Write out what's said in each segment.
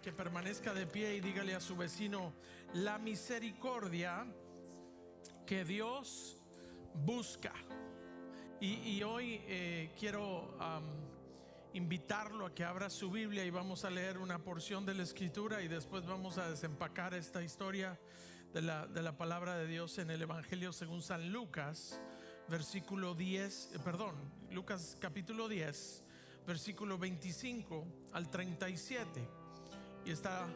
que permanezca de pie y dígale a su vecino: la misericordia que Dios busca. Y hoy quiero invitarlo a que abra su Biblia y vamos a leer una porción de la Escritura y después vamos a desempacar esta historia de la palabra de Dios en el Evangelio según San Lucas, versículo 10, Lucas capítulo 10, versículo 25 al 37. Y está,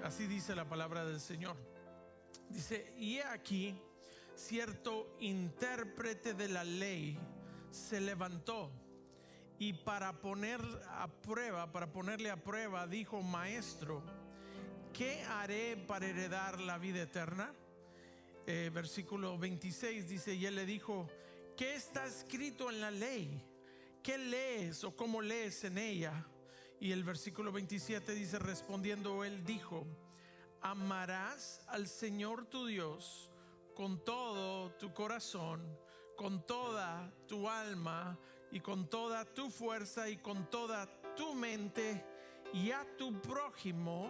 así dice la palabra del Señor. Dice: y he aquí, cierto intérprete de la ley se levantó y para ponerle a prueba, dijo: Maestro, ¿qué haré para heredar la vida eterna? Versículo 26 dice: y él le dijo: ¿qué está escrito en la ley? ¿Qué lees o cómo lees en ella? Y el versículo 27 dice: respondiendo él dijo: amarás al Señor tu Dios con todo tu corazón, con toda tu alma y con toda tu fuerza y con toda tu mente, y a tu prójimo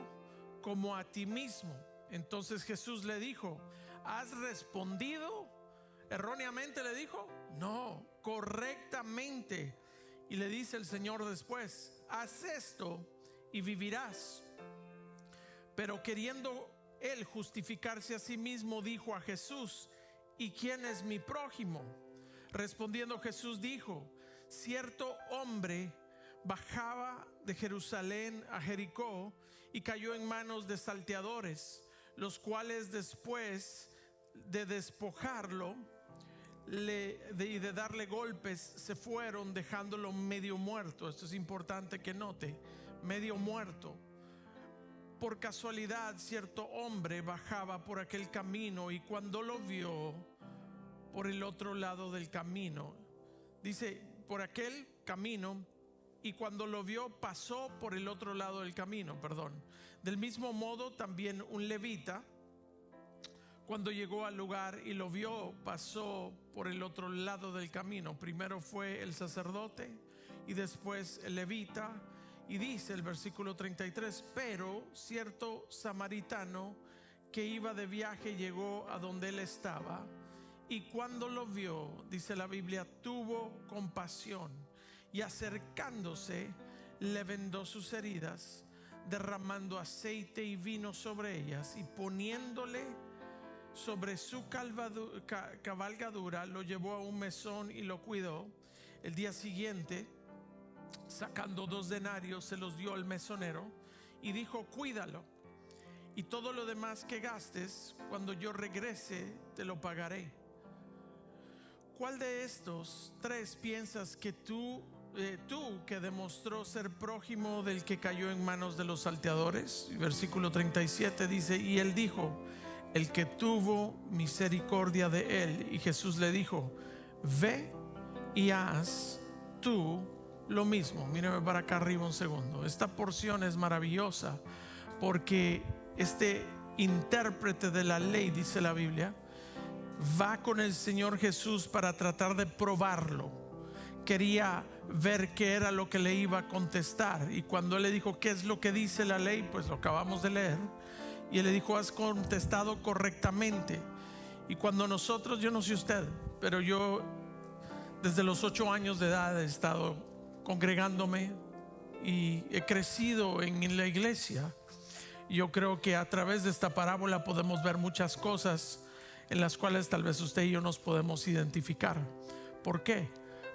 como a ti mismo. Entonces Jesús le dijo: ¿has respondido erróneamente? Le dijo: no, correctamente. Y le dice el Señor después: haz esto y vivirás. Pero queriendo él justificarse a sí mismo, dijo a Jesús: ¿y quién es mi prójimo? Respondiendo Jesús dijo: cierto hombre bajaba de Jerusalén a Jericó y cayó en manos de salteadores, los cuales después de despojarlo y de darle golpes, se fueron, dejándolo medio muerto. Esto es importante que note: medio muerto. Por casualidad, cierto hombre bajaba por aquel camino, y cuando lo vio por el otro lado del camino, dice por aquel camino, y cuando lo vio pasó por el otro lado del camino, Del mismo modo también un levita, cuando llegó al lugar y lo vio, pasó por el otro lado del camino. Primero fue el sacerdote y después el levita. Y dice el versículo 33: pero cierto samaritano que iba de viaje llegó a donde él estaba, y cuando lo vio, dice la Biblia, tuvo compasión, y acercándose le vendó sus heridas, derramando aceite y vino sobre ellas, y poniéndole sobre su cabalgadura, lo llevó a un mesón y lo cuidó. El día siguiente, sacando 2 denarios, se los dio al mesonero y dijo: cuídalo, y todo lo demás que gastes, cuando yo regrese te lo pagaré. ¿Cuál de estos 3 piensas que tú que demostró ser prójimo del que cayó en manos de los salteadores? Versículo 37 dice: y él dijo: el que tuvo misericordia de él. Y Jesús le dijo: ve y haz tú lo mismo. Mírame para acá arriba un segundo. Esta porción es maravillosa porque este intérprete de la ley, dice la Biblia, va con el Señor Jesús para tratar de probarlo. Quería ver qué era lo que le iba a contestar, y cuando él le dijo: ¿qué es lo que dice la ley? Pues lo acabamos de leer. Y él le dijo: has contestado correctamente. Y cuando nosotros, yo no sé usted, pero yo desde los 8 años de edad he estado congregándome y he crecido en la iglesia. Yo creo que a través de esta parábola podemos ver muchas cosas en las cuales tal vez usted y yo nos podemos identificar. ¿Por qué?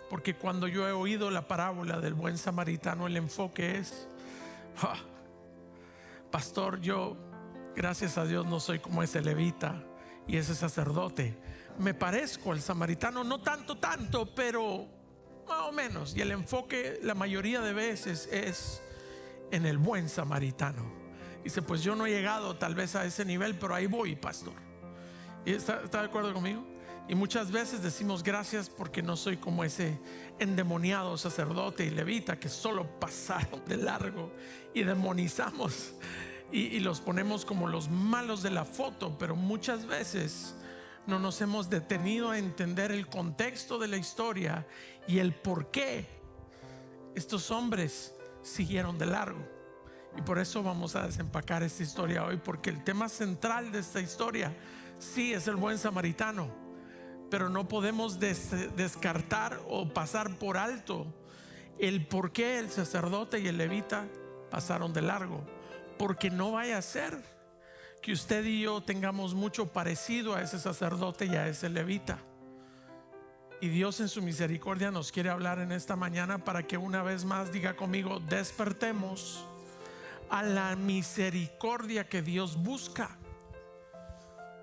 Porque cuando yo he oído la parábola del buen samaritano, el enfoque es: pastor, yo gracias a Dios no soy como ese levita y ese sacerdote. Me parezco al samaritano, no tanto, pero más o menos. Y el enfoque la mayoría de veces es en el buen samaritano. Dice: pues yo no he llegado tal vez a ese nivel, pero ahí voy, pastor. ¿Y está de acuerdo conmigo? Y muchas veces decimos: gracias porque no soy como ese endemoniado sacerdote y levita que solo pasaron de largo, y demonizamos y los ponemos como los malos de la foto. Pero muchas veces no nos hemos detenido a entender el contexto de la historia y el por qué estos hombres siguieron de largo. Y por eso vamos a desempacar esta historia hoy, porque el tema central de esta historia sí es el buen samaritano, pero no podemos descartar o pasar por alto el por qué el sacerdote y el levita pasaron de largo. Porque no vaya a ser que usted y yo tengamos mucho parecido a ese sacerdote y a ese levita. Y Dios en su misericordia nos quiere hablar en esta mañana para que una vez más diga conmigo: despertemos a la misericordia que Dios busca.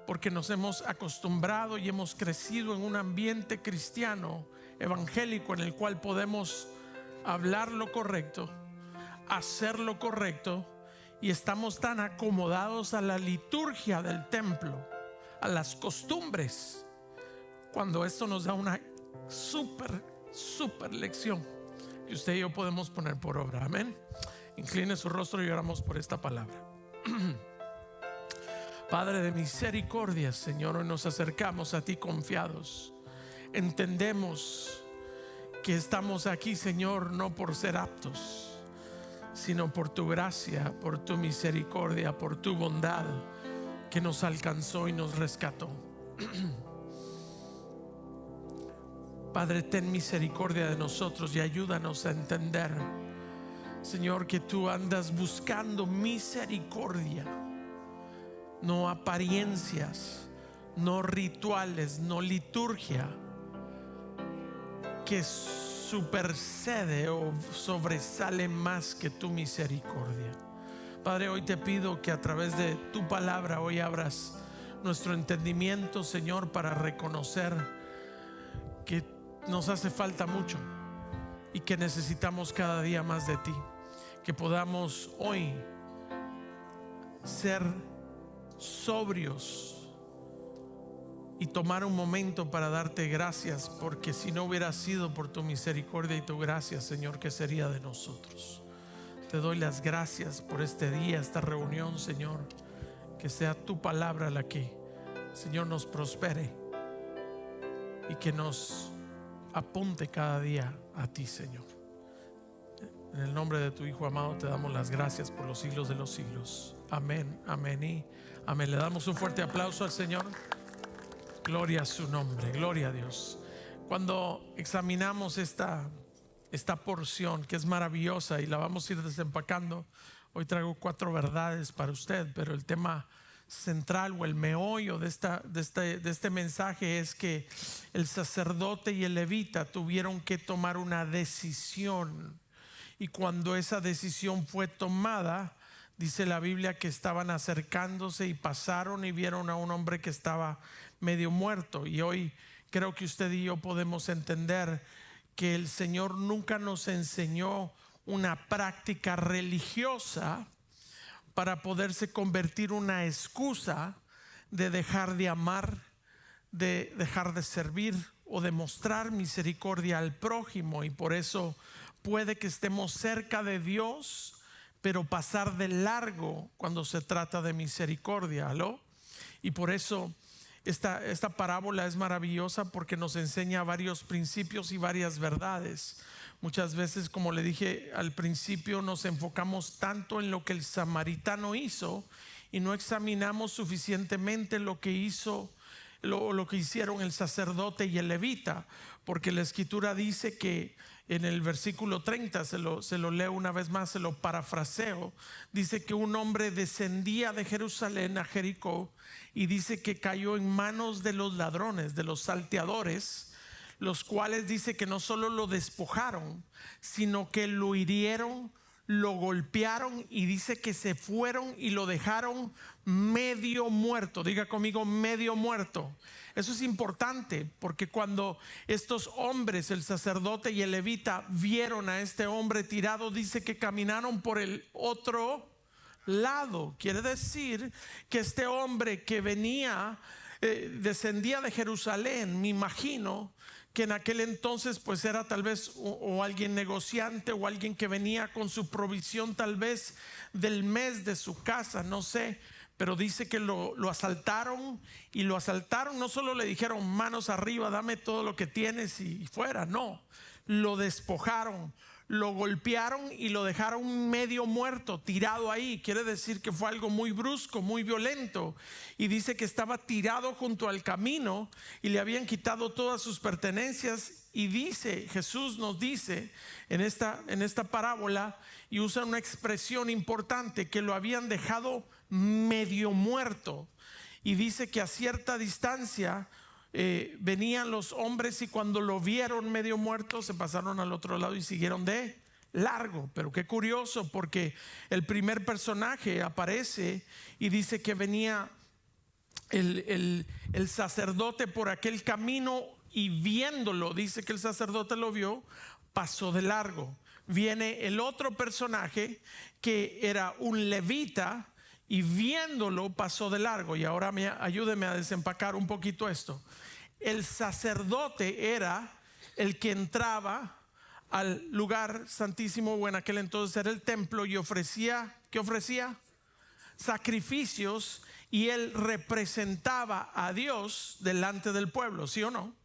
Porque nos hemos acostumbrado y hemos crecido en un ambiente cristiano evangélico en el cual podemos hablar lo correcto, hacer lo correcto, y estamos tan acomodados a la liturgia del templo, a las costumbres, cuando esto nos da una súper lección que usted y yo podemos poner por obra. Amén. Incline su rostro y oramos por esta palabra. Padre de misericordia, Señor, hoy nos acercamos a ti confiados. Entendemos que estamos aquí, Señor, no por ser aptos, sino por tu gracia, por tu misericordia, por tu bondad que nos alcanzó y nos rescató. Padre, ten misericordia de nosotros y ayúdanos a entender, Señor, que tú andas buscando misericordia, no apariencias, no rituales, no liturgia que supersede o sobresale más que tu misericordia. Padre, hoy te pido que a través de tu palabra hoy abras nuestro entendimiento, Señor, para reconocer que nos hace falta mucho y que necesitamos cada día más de ti. Que podamos hoy ser sobrios y tomar un momento para darte gracias, porque si no hubiera sido por tu misericordia y tu gracia, Señor, ¿qué sería de nosotros? Te doy las gracias por este día, esta reunión, Señor. Que sea tu palabra la que, Señor, nos prospere y que nos apunte cada día a ti, Señor. En el nombre de tu Hijo amado te damos las gracias por los siglos de los siglos. Amén, amén y amén. Le damos un fuerte aplauso al Señor. Gloria a su nombre, gloria a Dios. Cuando examinamos esta porción que es maravillosa y la vamos a ir desempacando, hoy traigo 4 verdades para usted, pero el tema central o el meollo de este mensaje es que el sacerdote y el levita tuvieron que tomar una decisión, y cuando esa decisión fue tomada, dice la Biblia que estaban acercándose y pasaron y vieron a un hombre que estaba medio muerto. Y hoy creo que usted y yo podemos entender que el Señor nunca nos enseñó una práctica religiosa para poderse convertir una excusa de dejar de amar, de dejar de servir o de mostrar misericordia al prójimo. Y por eso puede que estemos cerca de Dios, pero pasar de largo cuando se trata de misericordia. ¿Aló? Y por eso esta parábola es maravillosa, porque nos enseña varios principios y varias verdades. Muchas veces, como le dije al principio, nos enfocamos tanto en lo que el samaritano hizo y no examinamos suficientemente lo que hizo, lo que hicieron el sacerdote y el levita, porque la escritura dice que en el versículo 30, se lo leo una vez más, se lo parafraseo, dice que un hombre descendía de Jerusalén a Jericó, y dice que cayó en manos de los ladrones, de los salteadores, los cuales dice que no solo lo despojaron, sino que lo hirieron, lo golpearon, y dice que se fueron y lo dejaron medio muerto. Diga conmigo, medio muerto. Eso es importante, porque cuando estos hombres, el sacerdote y el levita, vieron a este hombre tirado, dice que caminaron por el otro lado. Quiere decir que este hombre que venía, descendía de Jerusalén, me imagino que en aquel entonces pues era tal vez o alguien negociante, o alguien que venía con su provisión tal vez del mes de su casa, no sé. Pero dice que lo asaltaron, y lo asaltaron, no solo le dijeron manos arriba, dame todo lo que tienes y fuera, no, lo despojaron, lo golpearon y lo dejaron medio muerto, tirado ahí. Quiere decir que fue algo muy brusco, muy violento. Y dice que estaba tirado junto al camino y le habían quitado todas sus pertenencias. Y dice, Jesús nos dice en esta parábola, y usa una expresión importante, que lo habían dejado medio muerto. Y dice que a cierta distancia venían los hombres, y cuando lo vieron medio muerto se pasaron al otro lado y siguieron de largo. Pero qué curioso, porque el primer personaje aparece y dice que venía el sacerdote por aquel camino, y viéndolo, dice que el sacerdote lo vio, pasó de largo. Viene el otro personaje que era un levita, y viéndolo pasó de largo. Y ahora ayúdeme a desempacar un poquito esto. El sacerdote era el que entraba al lugar santísimo, o en aquel entonces era el templo, y ofrecía, ¿qué ofrecía? Sacrificios, y él representaba a Dios delante del pueblo, ¿sí o no?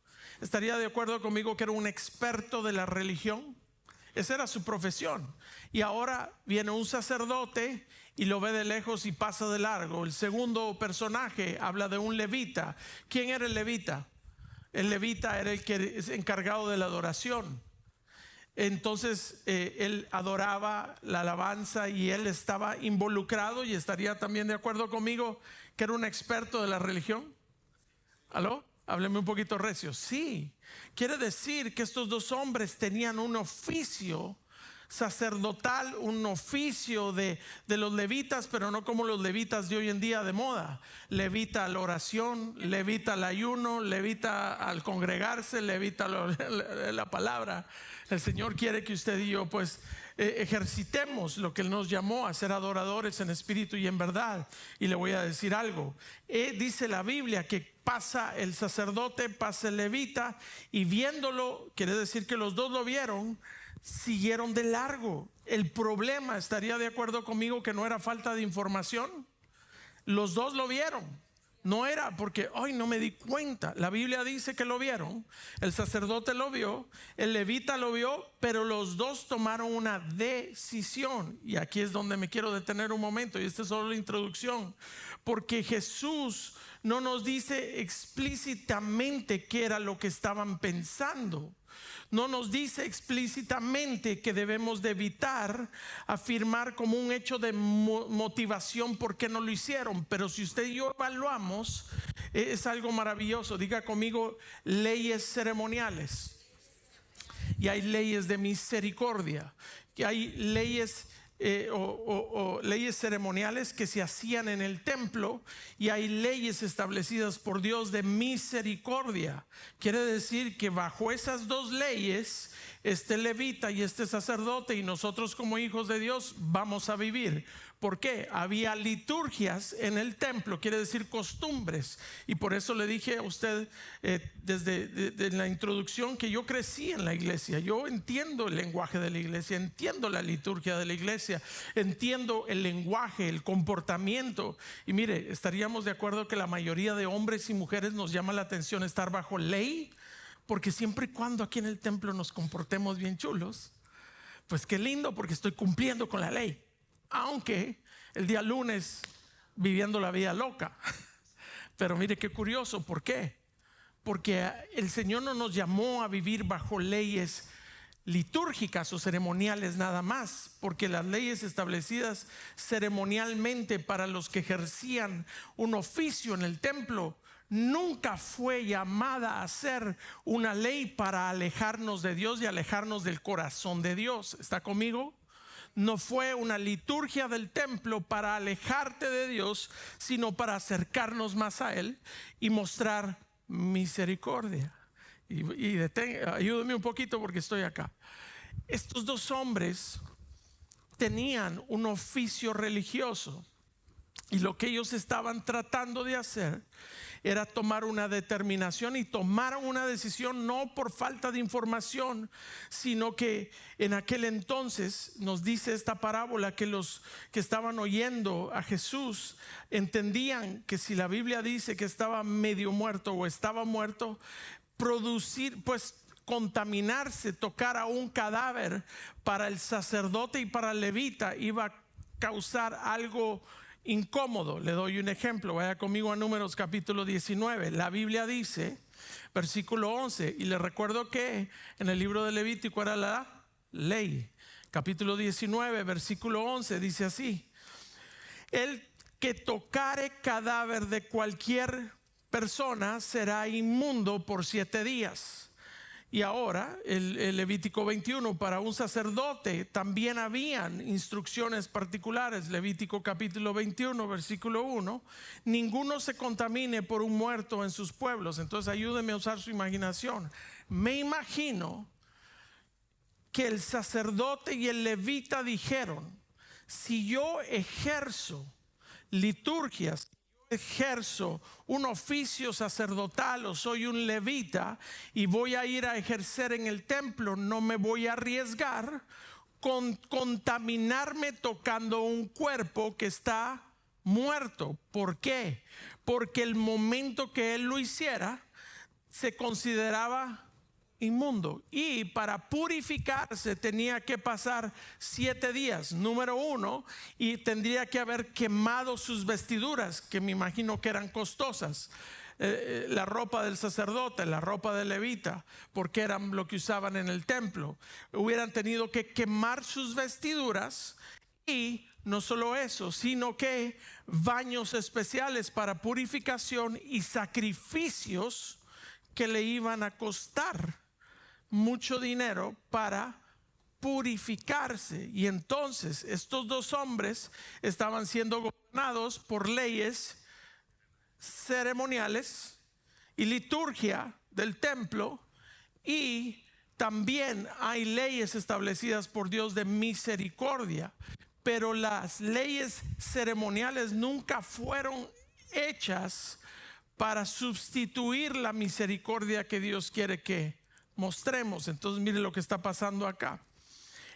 ¿Estaría de acuerdo conmigo que era un experto de la religión? Esa era su profesión. Y ahora viene un sacerdote y lo ve de lejos y pasa de largo. El segundo personaje habla de un levita. ¿Quién era el levita? El levita era el que es encargado de la adoración. Entonces él adoraba la alabanza, y él estaba involucrado. Y estaría también de acuerdo conmigo que era un experto de la religión. ¿Aló? Hábleme un poquito recio. Sí, quiere decir que estos dos hombres tenían un oficio sacerdotal, un oficio de los levitas, pero no como los levitas de hoy en día de moda. Levita a la oración, levita al ayuno, levita al congregarse, levita la palabra. El Señor quiere que usted y yo pues ejercitemos lo que Él nos llamó a ser adoradores en espíritu y en verdad. Y le voy a decir algo. Dice la Biblia que pasa el sacerdote, pasa el levita, y viéndolo, quiere decir que los dos lo vieron, siguieron de largo. El problema, estaría de acuerdo conmigo, que no era falta de información. Los dos lo vieron. No era porque hoy no me di cuenta. La Biblia dice que lo vieron. El sacerdote lo vio, el levita lo vio, pero los dos tomaron una decisión. Y aquí es donde me quiero detener un momento, y esta es solo la introducción, porque Jesús no nos dice explícitamente qué era lo que estaban pensando. No nos dice explícitamente que debemos de evitar afirmar como un hecho de motivación por qué no lo hicieron. Pero si usted y yo evaluamos, es algo maravilloso. Diga conmigo: leyes ceremoniales. Y hay leyes de misericordia. Y hay leyes leyes ceremoniales que se hacían en el templo, y hay leyes establecidas por Dios de misericordia. Quiere decir que bajo esas dos leyes, este levita y este sacerdote y nosotros como hijos de Dios vamos a vivir. ¿Por qué? Había liturgias en el templo, quiere decir costumbres. Y por eso le dije a usted desde la introducción que yo crecí en la iglesia. Yo entiendo el lenguaje de la iglesia, entiendo la liturgia de la iglesia, entiendo el lenguaje, el comportamiento. Y mire, estaríamos de acuerdo que la mayoría de hombres y mujeres nos llama la atención estar bajo ley, porque siempre y cuando aquí en el templo nos comportemos bien chulos, pues qué lindo, porque estoy cumpliendo con la ley. Aunque el día lunes viviendo la vida loca. Pero mire qué curioso. ¿Por qué? Porque el Señor no nos llamó a vivir bajo leyes litúrgicas o ceremoniales nada más, porque las leyes establecidas ceremonialmente para los que ejercían un oficio en el templo nunca fue llamada a ser una ley para alejarnos de Dios y alejarnos del corazón de Dios. ¿Está conmigo? No fue una liturgia del templo para alejarte de Dios, sino para acercarnos más a Él y mostrar misericordia. Ayúdame un poquito porque estoy acá. Estos dos hombres tenían un oficio religioso, y lo que ellos estaban tratando de hacer era tomar una determinación, y tomaron una decisión no por falta de información, sino que en aquel entonces nos dice esta parábola que los que estaban oyendo a Jesús entendían que si la Biblia dice que estaba medio muerto o estaba muerto, contaminarse, tocar a un cadáver, para el sacerdote y para el levita iba a causar algo incómodo. Le doy un ejemplo, vaya conmigo a Números capítulo 19. La Biblia dice, versículo 11, y le recuerdo que en el libro de Levítico era la ley. Capítulo 19, versículo 11 dice así: el que tocare cadáver de cualquier persona será inmundo por 7 días. Y ahora el Levítico 21, para un sacerdote también habían instrucciones particulares. Levítico capítulo 21, versículo 1: ninguno se contamine por un muerto en sus pueblos. Entonces ayúdeme a usar su imaginación. Me imagino que el sacerdote y el levita dijeron: si yo ejerzo liturgias, ejerzo un oficio sacerdotal o soy un levita y voy a ir a ejercer en el templo, no me voy a arriesgar con contaminarme tocando un cuerpo que está muerto. ¿Por qué? Porque el momento que él lo hiciera se consideraba inmundo, y para purificarse tenía que pasar 7 días, número 1, y tendría que haber quemado sus vestiduras, que me imagino que eran costosas, la ropa del sacerdote, la ropa del levita, porque eran lo que usaban en el templo. Hubieran tenido que quemar sus vestiduras, y no solo eso, sino que baños especiales para purificación y sacrificios que le iban a costar mucho dinero para purificarse. Y entonces estos dos hombres estaban siendo gobernados por leyes ceremoniales y liturgia del templo, y también hay leyes establecidas por Dios de misericordia, pero las leyes ceremoniales nunca fueron hechas para sustituir la misericordia que Dios quiere que mostremos. Entonces mire lo que está pasando acá.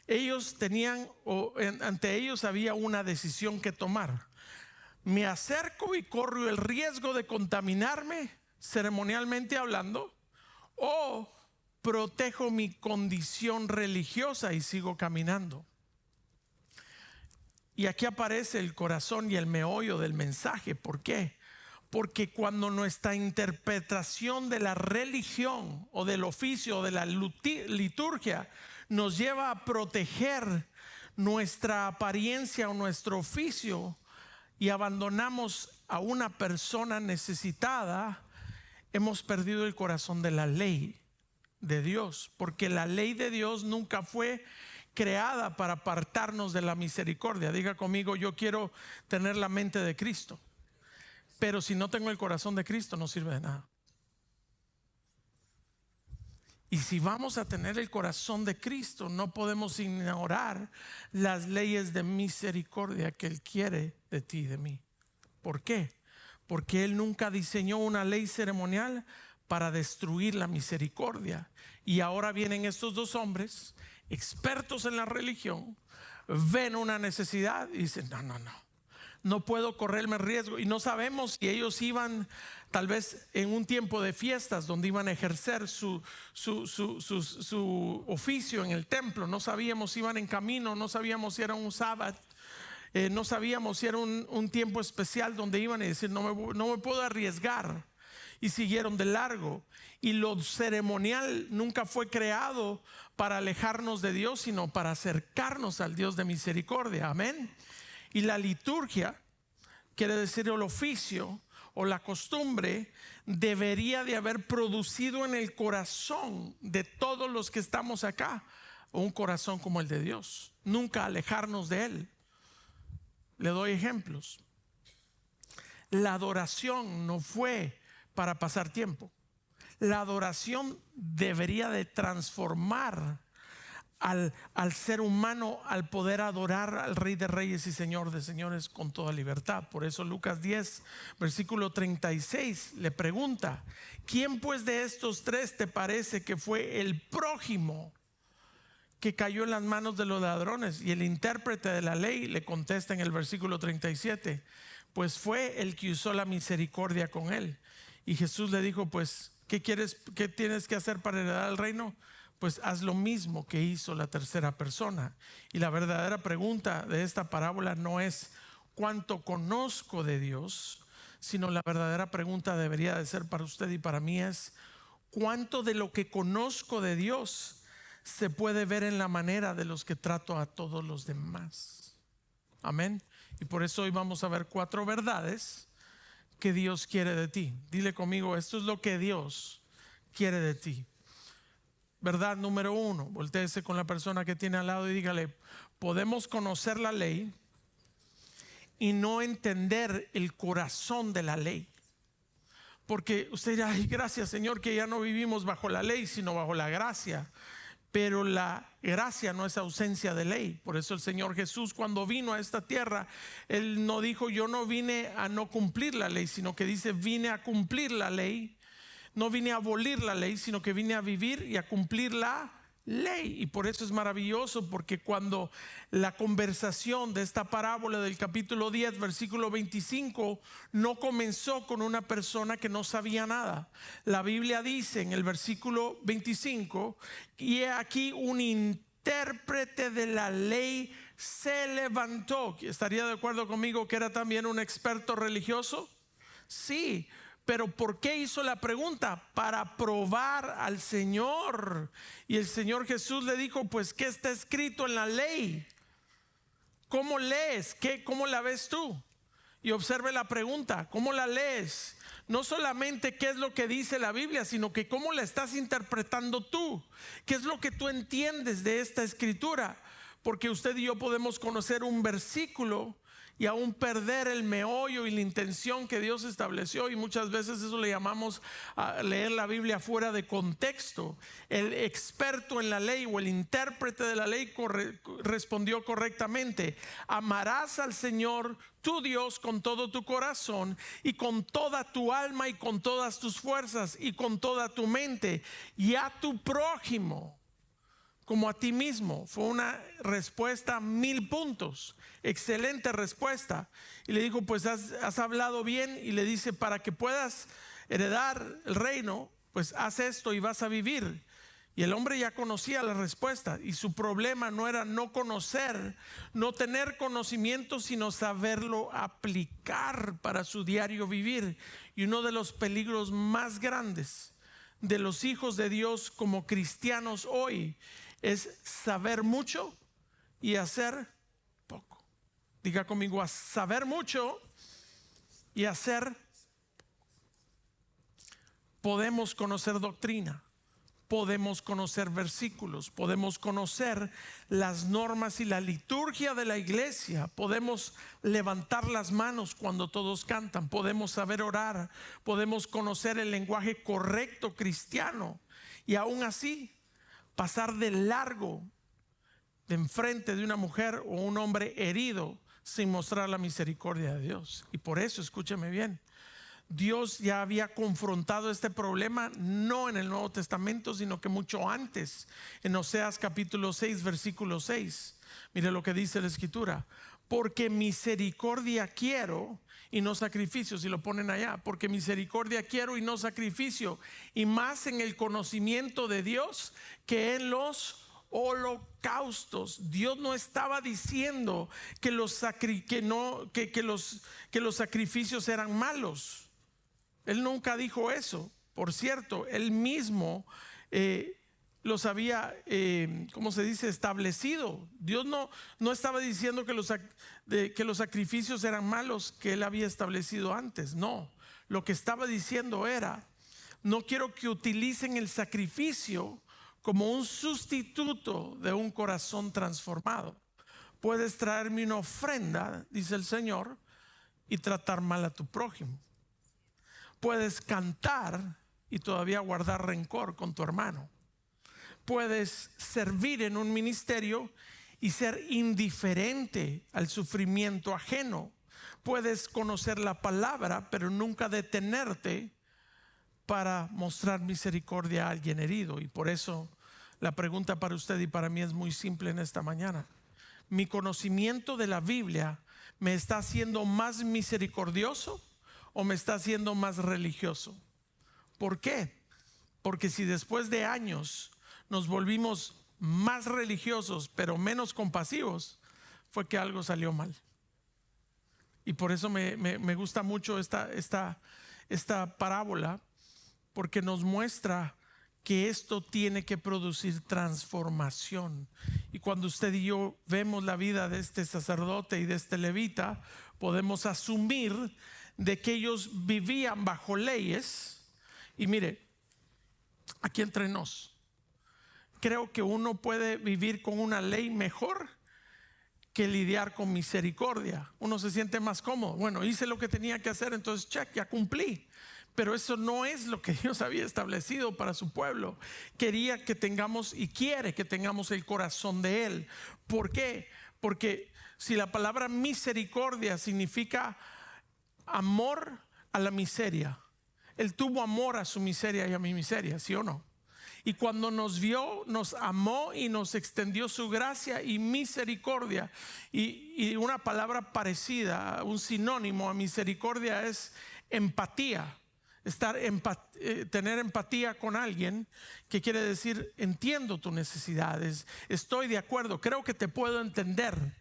Ellos tenían, ante ellos había una decisión que tomar: me acerco y corro el riesgo de contaminarme ceremonialmente hablando, o protejo mi condición religiosa y sigo caminando. Y aquí aparece el corazón y el meollo del mensaje. ¿Por qué? Porque cuando nuestra interpretación de la religión o del oficio o de la liturgia nos lleva a proteger nuestra apariencia o nuestro oficio y abandonamos a una persona necesitada, hemos perdido el corazón de la ley de Dios, porque la ley de Dios nunca fue creada para apartarnos de la misericordia. Diga conmigo: yo quiero tener la mente de Cristo. Pero si no tengo el corazón de Cristo, no sirve de nada. Y si vamos a tener el corazón de Cristo, no podemos ignorar las leyes de misericordia que Él quiere de ti y de mí. ¿Por qué? Porque Él nunca diseñó una ley ceremonial para destruir la misericordia. Y ahora vienen estos dos hombres, expertos en la religión, ven una necesidad y dicen: no puedo correrme riesgo. Y no sabemos si ellos iban tal vez en un tiempo de fiestas donde iban a ejercer su oficio en el templo. No sabíamos si iban en camino, no sabíamos si era un sábado, no sabíamos si era un tiempo especial donde iban a decir: no me puedo arriesgar. Y siguieron de largo. Y lo ceremonial nunca fue creado para alejarnos de Dios, sino para acercarnos al Dios de misericordia. Amén. Y la liturgia, quiere decir el oficio o la costumbre, debería de haber producido en el corazón de todos los que estamos acá un corazón como el de Dios, nunca alejarnos de Él. Le doy ejemplos. La adoración no fue para pasar tiempo. La adoración debería de transformar al ser humano al poder adorar al Rey de Reyes y Señor de Señores con toda libertad. Por eso Lucas 10 versículo 36 le pregunta: ¿quién pues de estos tres te parece que fue el prójimo que cayó en las manos de los ladrones? Y el intérprete de la ley le contesta en el versículo 37: pues fue el que usó la misericordia con él. Y Jesús le dijo: pues ¿Qué tienes que hacer para heredar el reino? Pues haz lo mismo que hizo la tercera persona. Y la verdadera pregunta de esta parábola no es cuánto conozco de Dios, sino la verdadera pregunta debería de ser para usted y para mí es cuánto de lo que conozco de Dios se puede ver en la manera de los que trato a todos los demás. Amén. Y por eso hoy vamos a ver 4 verdades que Dios quiere de ti. Dile conmigo, esto es lo que Dios quiere de ti. Verdad número 1, voltéese con la persona que tiene al lado y dígale, podemos conocer la ley y no entender el corazón de la ley. Porque usted dirá, ay, gracias Señor que ya no vivimos bajo la ley sino bajo la gracia. Pero la gracia no es ausencia de ley. Por eso el Señor Jesús, cuando vino a esta tierra, Él no dijo yo no vine a no cumplir la ley, sino que dice vine a cumplir la ley. No vine a abolir la ley, sino que vine a vivir y a cumplir la ley. Y por eso es maravilloso, porque cuando la conversación de esta parábola del capítulo 10 versículo 25 no comenzó con una persona que no sabía nada. La Biblia dice en el versículo 25, y he aquí un intérprete de la ley se levantó. ¿Estaría de acuerdo conmigo que era también un experto religioso? Sí. Pero ¿por qué hizo la pregunta? Para probar al Señor. Y el Señor Jesús le dijo, pues ¿qué está escrito en la ley? ¿Cómo lees? ¿Cómo la ves tú? Y observe la pregunta, ¿cómo la lees? No solamente qué es lo que dice la Biblia, sino que cómo la estás interpretando tú. ¿Qué es lo que tú entiendes de esta escritura? Porque usted y yo podemos conocer un versículo y aún perder el meollo y la intención que Dios estableció, y muchas veces eso le llamamos a leer la Biblia fuera de contexto. El experto en la ley o el intérprete de la ley respondió correctamente: amarás al Señor tu Dios con todo tu corazón y con toda tu alma y con todas tus fuerzas y con toda tu mente, y a tu prójimo como a ti mismo. Fue una respuesta 1000 puntos, excelente respuesta. Y le dijo, pues has hablado bien. Y le dice, para que puedas heredar el reino, pues haz esto y vas a vivir. Y el hombre ya conocía la respuesta, y su problema no era no conocer, no tener conocimiento, sino saberlo aplicar para su diario vivir. Y uno de los peligros más grandes de los hijos de Dios como cristianos hoy es saber mucho y hacer poco. Diga conmigo, a saber mucho y hacer. Podemos conocer doctrina, podemos conocer versículos, podemos conocer las normas y la liturgia de la iglesia, podemos levantar las manos cuando todos cantan, podemos saber orar, podemos conocer el lenguaje correcto cristiano, y aún así pasar de largo de enfrente de una mujer o un hombre herido sin mostrar la misericordia de Dios. Y por eso, escúcheme bien, Dios ya había confrontado este problema no en el Nuevo Testamento, sino que mucho antes, en Oseas capítulo 6 versículo 6. Mire lo que dice la escritura: porque misericordia quiero y no sacrificio. Si lo ponen allá, porque misericordia quiero y no sacrificio, y más en el conocimiento de Dios que en los holocaustos. Dios no estaba diciendo que los sacrificios eran malos. Él nunca dijo eso. Por cierto, él mismo los había, ¿cómo se dice?, establecido. Dios no estaba diciendo que los sacrificios eran malos, que él había establecido antes. No, lo que estaba diciendo era: no quiero que utilicen el sacrificio como un sustituto de un corazón transformado. Puedes traerme una ofrenda, dice el Señor, y tratar mal a tu prójimo. Puedes cantar y todavía guardar rencor con tu hermano. Puedes servir en un ministerio y ser indiferente al sufrimiento ajeno. Puedes conocer la palabra, pero nunca detenerte para mostrar misericordia a alguien herido. Y por eso la pregunta para usted y para mí es muy simple en esta mañana: ¿mi conocimiento de la Biblia me está haciendo más misericordioso o me está haciendo más religioso? ¿Por qué? Porque si después de años nos volvimos más religiosos pero menos compasivos, fue que algo salió mal. Y por eso me gusta mucho esta parábola, porque nos muestra que esto tiene que producir transformación. Y cuando usted y yo vemos la vida de este sacerdote y de este levita, podemos asumir de que ellos vivían bajo leyes. Y mire, aquí entre nos, creo que uno puede vivir con una ley mejor que lidiar con misericordia. Uno se siente más cómodo. Bueno, hice lo que tenía que hacer, entonces check, ya cumplí. Pero eso no es lo que Dios había establecido para su pueblo. Quería que tengamos y quiere que tengamos el corazón de Él. ¿Por qué? Porque si la palabra misericordia significa amor a la miseria, Él tuvo amor a su miseria y a mi miseria, ¿sí o no? Y cuando nos vio, nos amó y nos extendió su gracia y misericordia. Y una palabra parecida, un sinónimo a misericordia es empatía. Tener empatía con alguien, que quiere decir entiendo tus necesidades, estoy de acuerdo, creo que te puedo entender,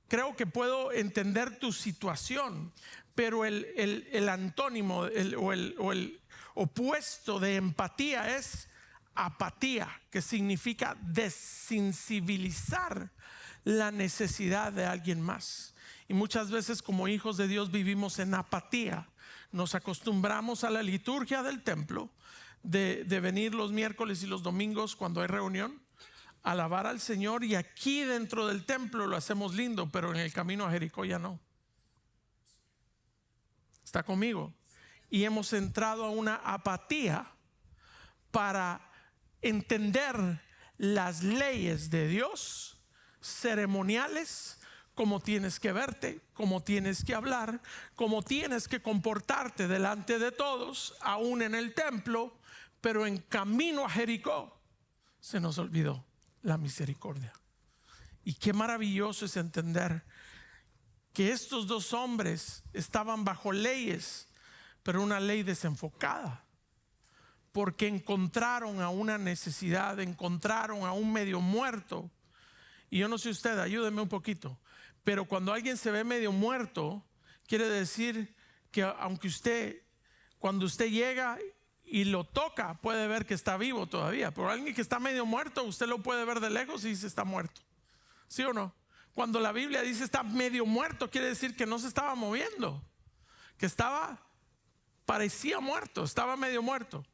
creo que puedo entender tu situación. Pero el antónimo o el opuesto de empatía es apatía, que significa desensibilizar la necesidad de alguien más. Y muchas veces como hijos de Dios vivimos en apatía. Nos acostumbramos a la liturgia del templo, de venir los miércoles y los domingos cuando hay reunión, alabar al Señor, y aquí dentro del templo lo hacemos lindo, pero en el camino a Jericó ya no. ¿Está conmigo? Y hemos entrado a una apatía para entender las leyes de Dios, ceremoniales, cómo tienes que verte, cómo tienes que hablar, cómo tienes que comportarte delante de todos, aún en el templo. Pero en camino a Jericó se nos olvidó la misericordia. Y qué maravilloso es entender que estos dos hombres estaban bajo leyes, pero una ley desenfocada, porque encontraron a una necesidad, encontraron a un medio muerto. Y yo no sé usted, ayúdeme un poquito, pero cuando alguien se ve medio muerto, quiere decir que aunque cuando usted llega y lo toca, puede ver que está vivo todavía. Pero alguien que está medio muerto, usted lo puede ver de lejos y dice está muerto. ¿Sí o no? Cuando la Biblia dice está medio muerto, quiere decir que no se estaba moviendo, que parecía muerto, estaba medio muerto.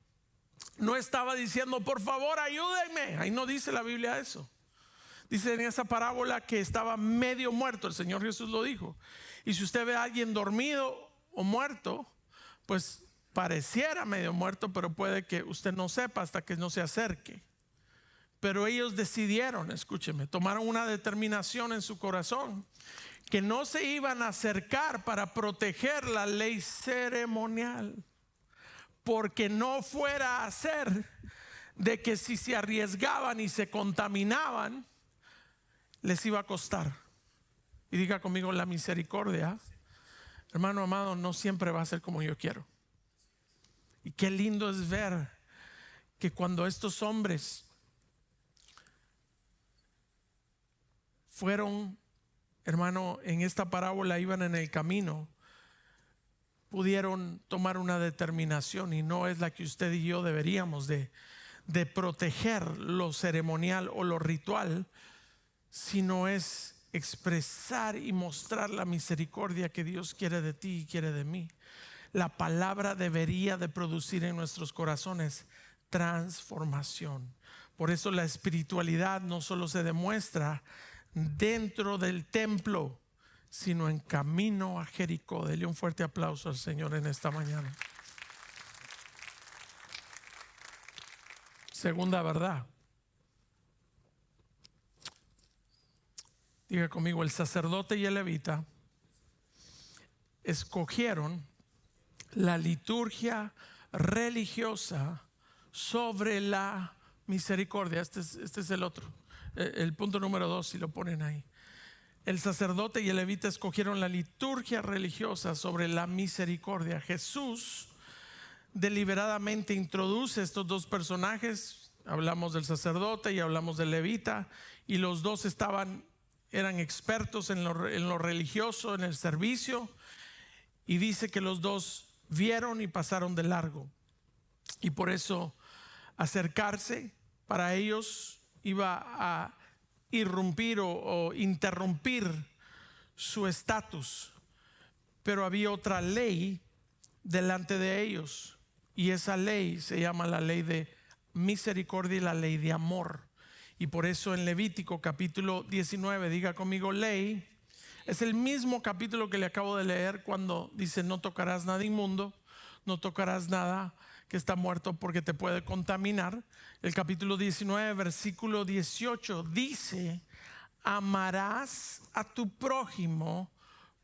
No estaba diciendo por favor ayúdenme. Ahí no dice la Biblia eso. Dice en esa parábola que estaba medio muerto. El Señor Jesús lo dijo. Y si usted ve a alguien dormido o muerto, pues pareciera medio muerto, pero puede que usted no sepa hasta que no se acerque. Pero ellos decidieron, escúcheme, tomaron una determinación en su corazón, que no se iban a acercar para proteger la ley ceremonial, porque no fuera a ser de que si se arriesgaban y se contaminaban, les iba a costar. Y diga conmigo, la misericordia, hermano amado, no siempre va a ser como yo quiero. Y qué lindo es ver que cuando estos hombres fueron, hermano, en esta parábola iban en el camino, pudieron tomar una determinación, y no es la que usted y yo deberíamos de proteger lo ceremonial o lo ritual, sino es expresar y mostrar la misericordia que Dios quiere de ti y quiere de mí. La palabra debería de producir en nuestros corazones transformación. Por eso la espiritualidad no solo se demuestra dentro del templo, sino en camino a Jericó. Dele un fuerte aplauso al Señor en esta mañana. Segunda verdad. Diga conmigo, el sacerdote y el levita escogieron la liturgia religiosa sobre la misericordia. Este es el otro, el punto número 2, si lo ponen ahí. El sacerdote y el levita escogieron la liturgia religiosa sobre la misericordia. Jesús deliberadamente introduce estos dos personajes. Hablamos del sacerdote y hablamos del levita, y los dos eran expertos en lo religioso, en el servicio, y dice que los dos vieron y pasaron de largo, y por eso acercarse para ellos iba a irrumpir o interrumpir su estatus. Pero había otra ley delante de ellos, y esa ley se llama la ley de misericordia y la ley de amor. Y por eso en Levítico capítulo 19, diga conmigo ley, es el mismo capítulo que le acabo de leer cuando dice no tocarás nada inmundo, no tocarás nada que está muerto porque te puede contaminar. El capítulo 19 versículo 18 dice: amarás a tu prójimo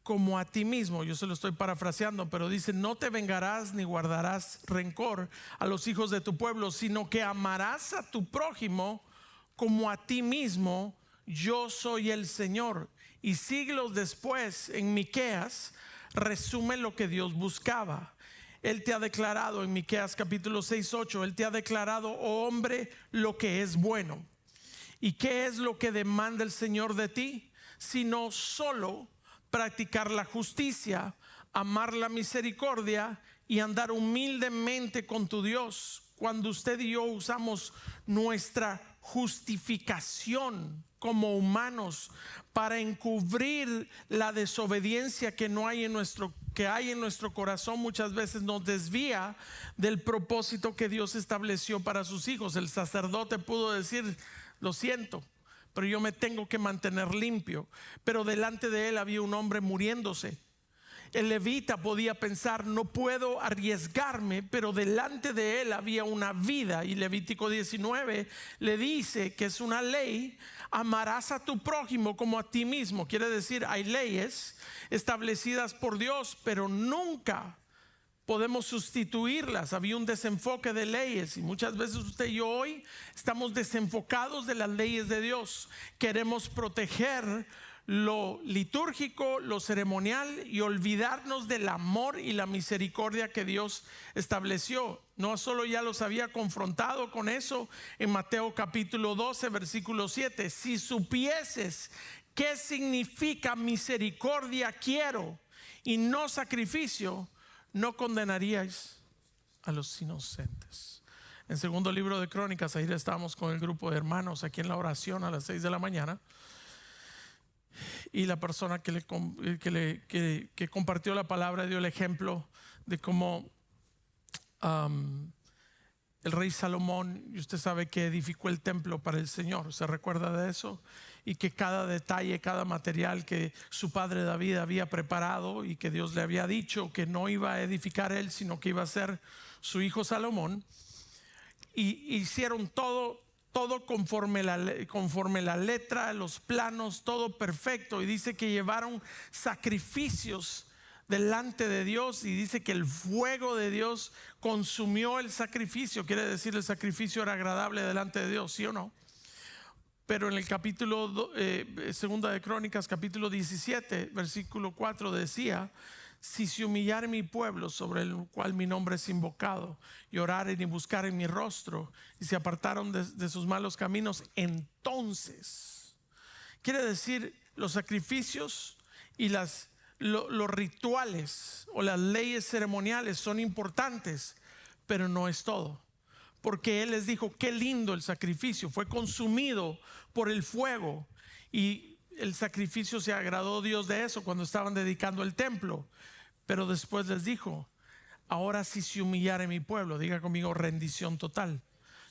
como a ti mismo. Yo se lo estoy parafraseando, pero dice: no te vengarás ni guardarás rencor a los hijos de tu pueblo, sino que amarás a tu prójimo como a ti mismo. Yo soy el Señor. Y siglos después, en Miqueas, resume lo que Dios buscaba. Él te ha declarado en Miqueas capítulo 6:8, Él te ha declarado, oh hombre, lo que es bueno. ¿Y qué es lo que demanda el Señor de ti? Sino solo practicar la justicia, amar la misericordia y andar humildemente con tu Dios. Cuando usted y yo usamos nuestra justificación como humanos para encubrir la desobediencia que hay en nuestro corazón, muchas veces nos desvía del propósito que Dios estableció para sus hijos. El sacerdote pudo decir: lo siento, pero yo me tengo que mantener limpio. Pero delante de él había un hombre muriéndose. El levita podía pensar: no puedo arriesgarme, pero delante de él había una vida. Y Levítico 19 le dice que es una ley: amarás a tu prójimo como a ti mismo. Quiere decir, hay leyes establecidas por Dios, pero nunca podemos sustituirlas. Había un desenfoque de leyes, y muchas veces usted y yo hoy estamos desenfocados de las leyes de Dios. Queremos proteger lo litúrgico, lo ceremonial, y olvidarnos del amor y la misericordia que Dios estableció. No solo ya los había confrontado con eso en Mateo capítulo 12 versículo 7: si supieses qué significa misericordia quiero y no sacrificio, no condenaríais a los inocentes. En segundo libro de Crónicas, ayer estábamos con el grupo de hermanos aquí en la oración a las 6 de la mañana, y la persona que compartió la palabra dio el ejemplo de cómo el rey Salomón, y usted sabe que edificó el templo para el Señor, ¿se recuerda de eso? Y que cada detalle, cada material que su padre David había preparado, y que Dios le había dicho que no iba a edificar él, sino que iba a ser su hijo Salomón, y hicieron todo conforme la letra, los planos, todo perfecto. Y dice que llevaron sacrificios delante de Dios, y dice que el fuego de Dios consumió el sacrificio. Quiere decir, el sacrificio era agradable delante de Dios, ¿sí o no? Pero en el capítulo segunda de Crónicas capítulo 17 versículo 4 decía: si se humillare mi pueblo, sobre el cual mi nombre es invocado, y oraren y buscaren mi rostro, y se apartaron de sus malos caminos, entonces. Quiere decir, los sacrificios y los rituales o las leyes ceremoniales son importantes, pero no es todo. Porque Él les dijo: qué lindo el sacrificio, fue consumido por el fuego. Y el sacrificio, se agradó Dios de eso cuando estaban dedicando el templo. Pero después les dijo: ahora si se humillare mi pueblo, diga conmigo rendición total.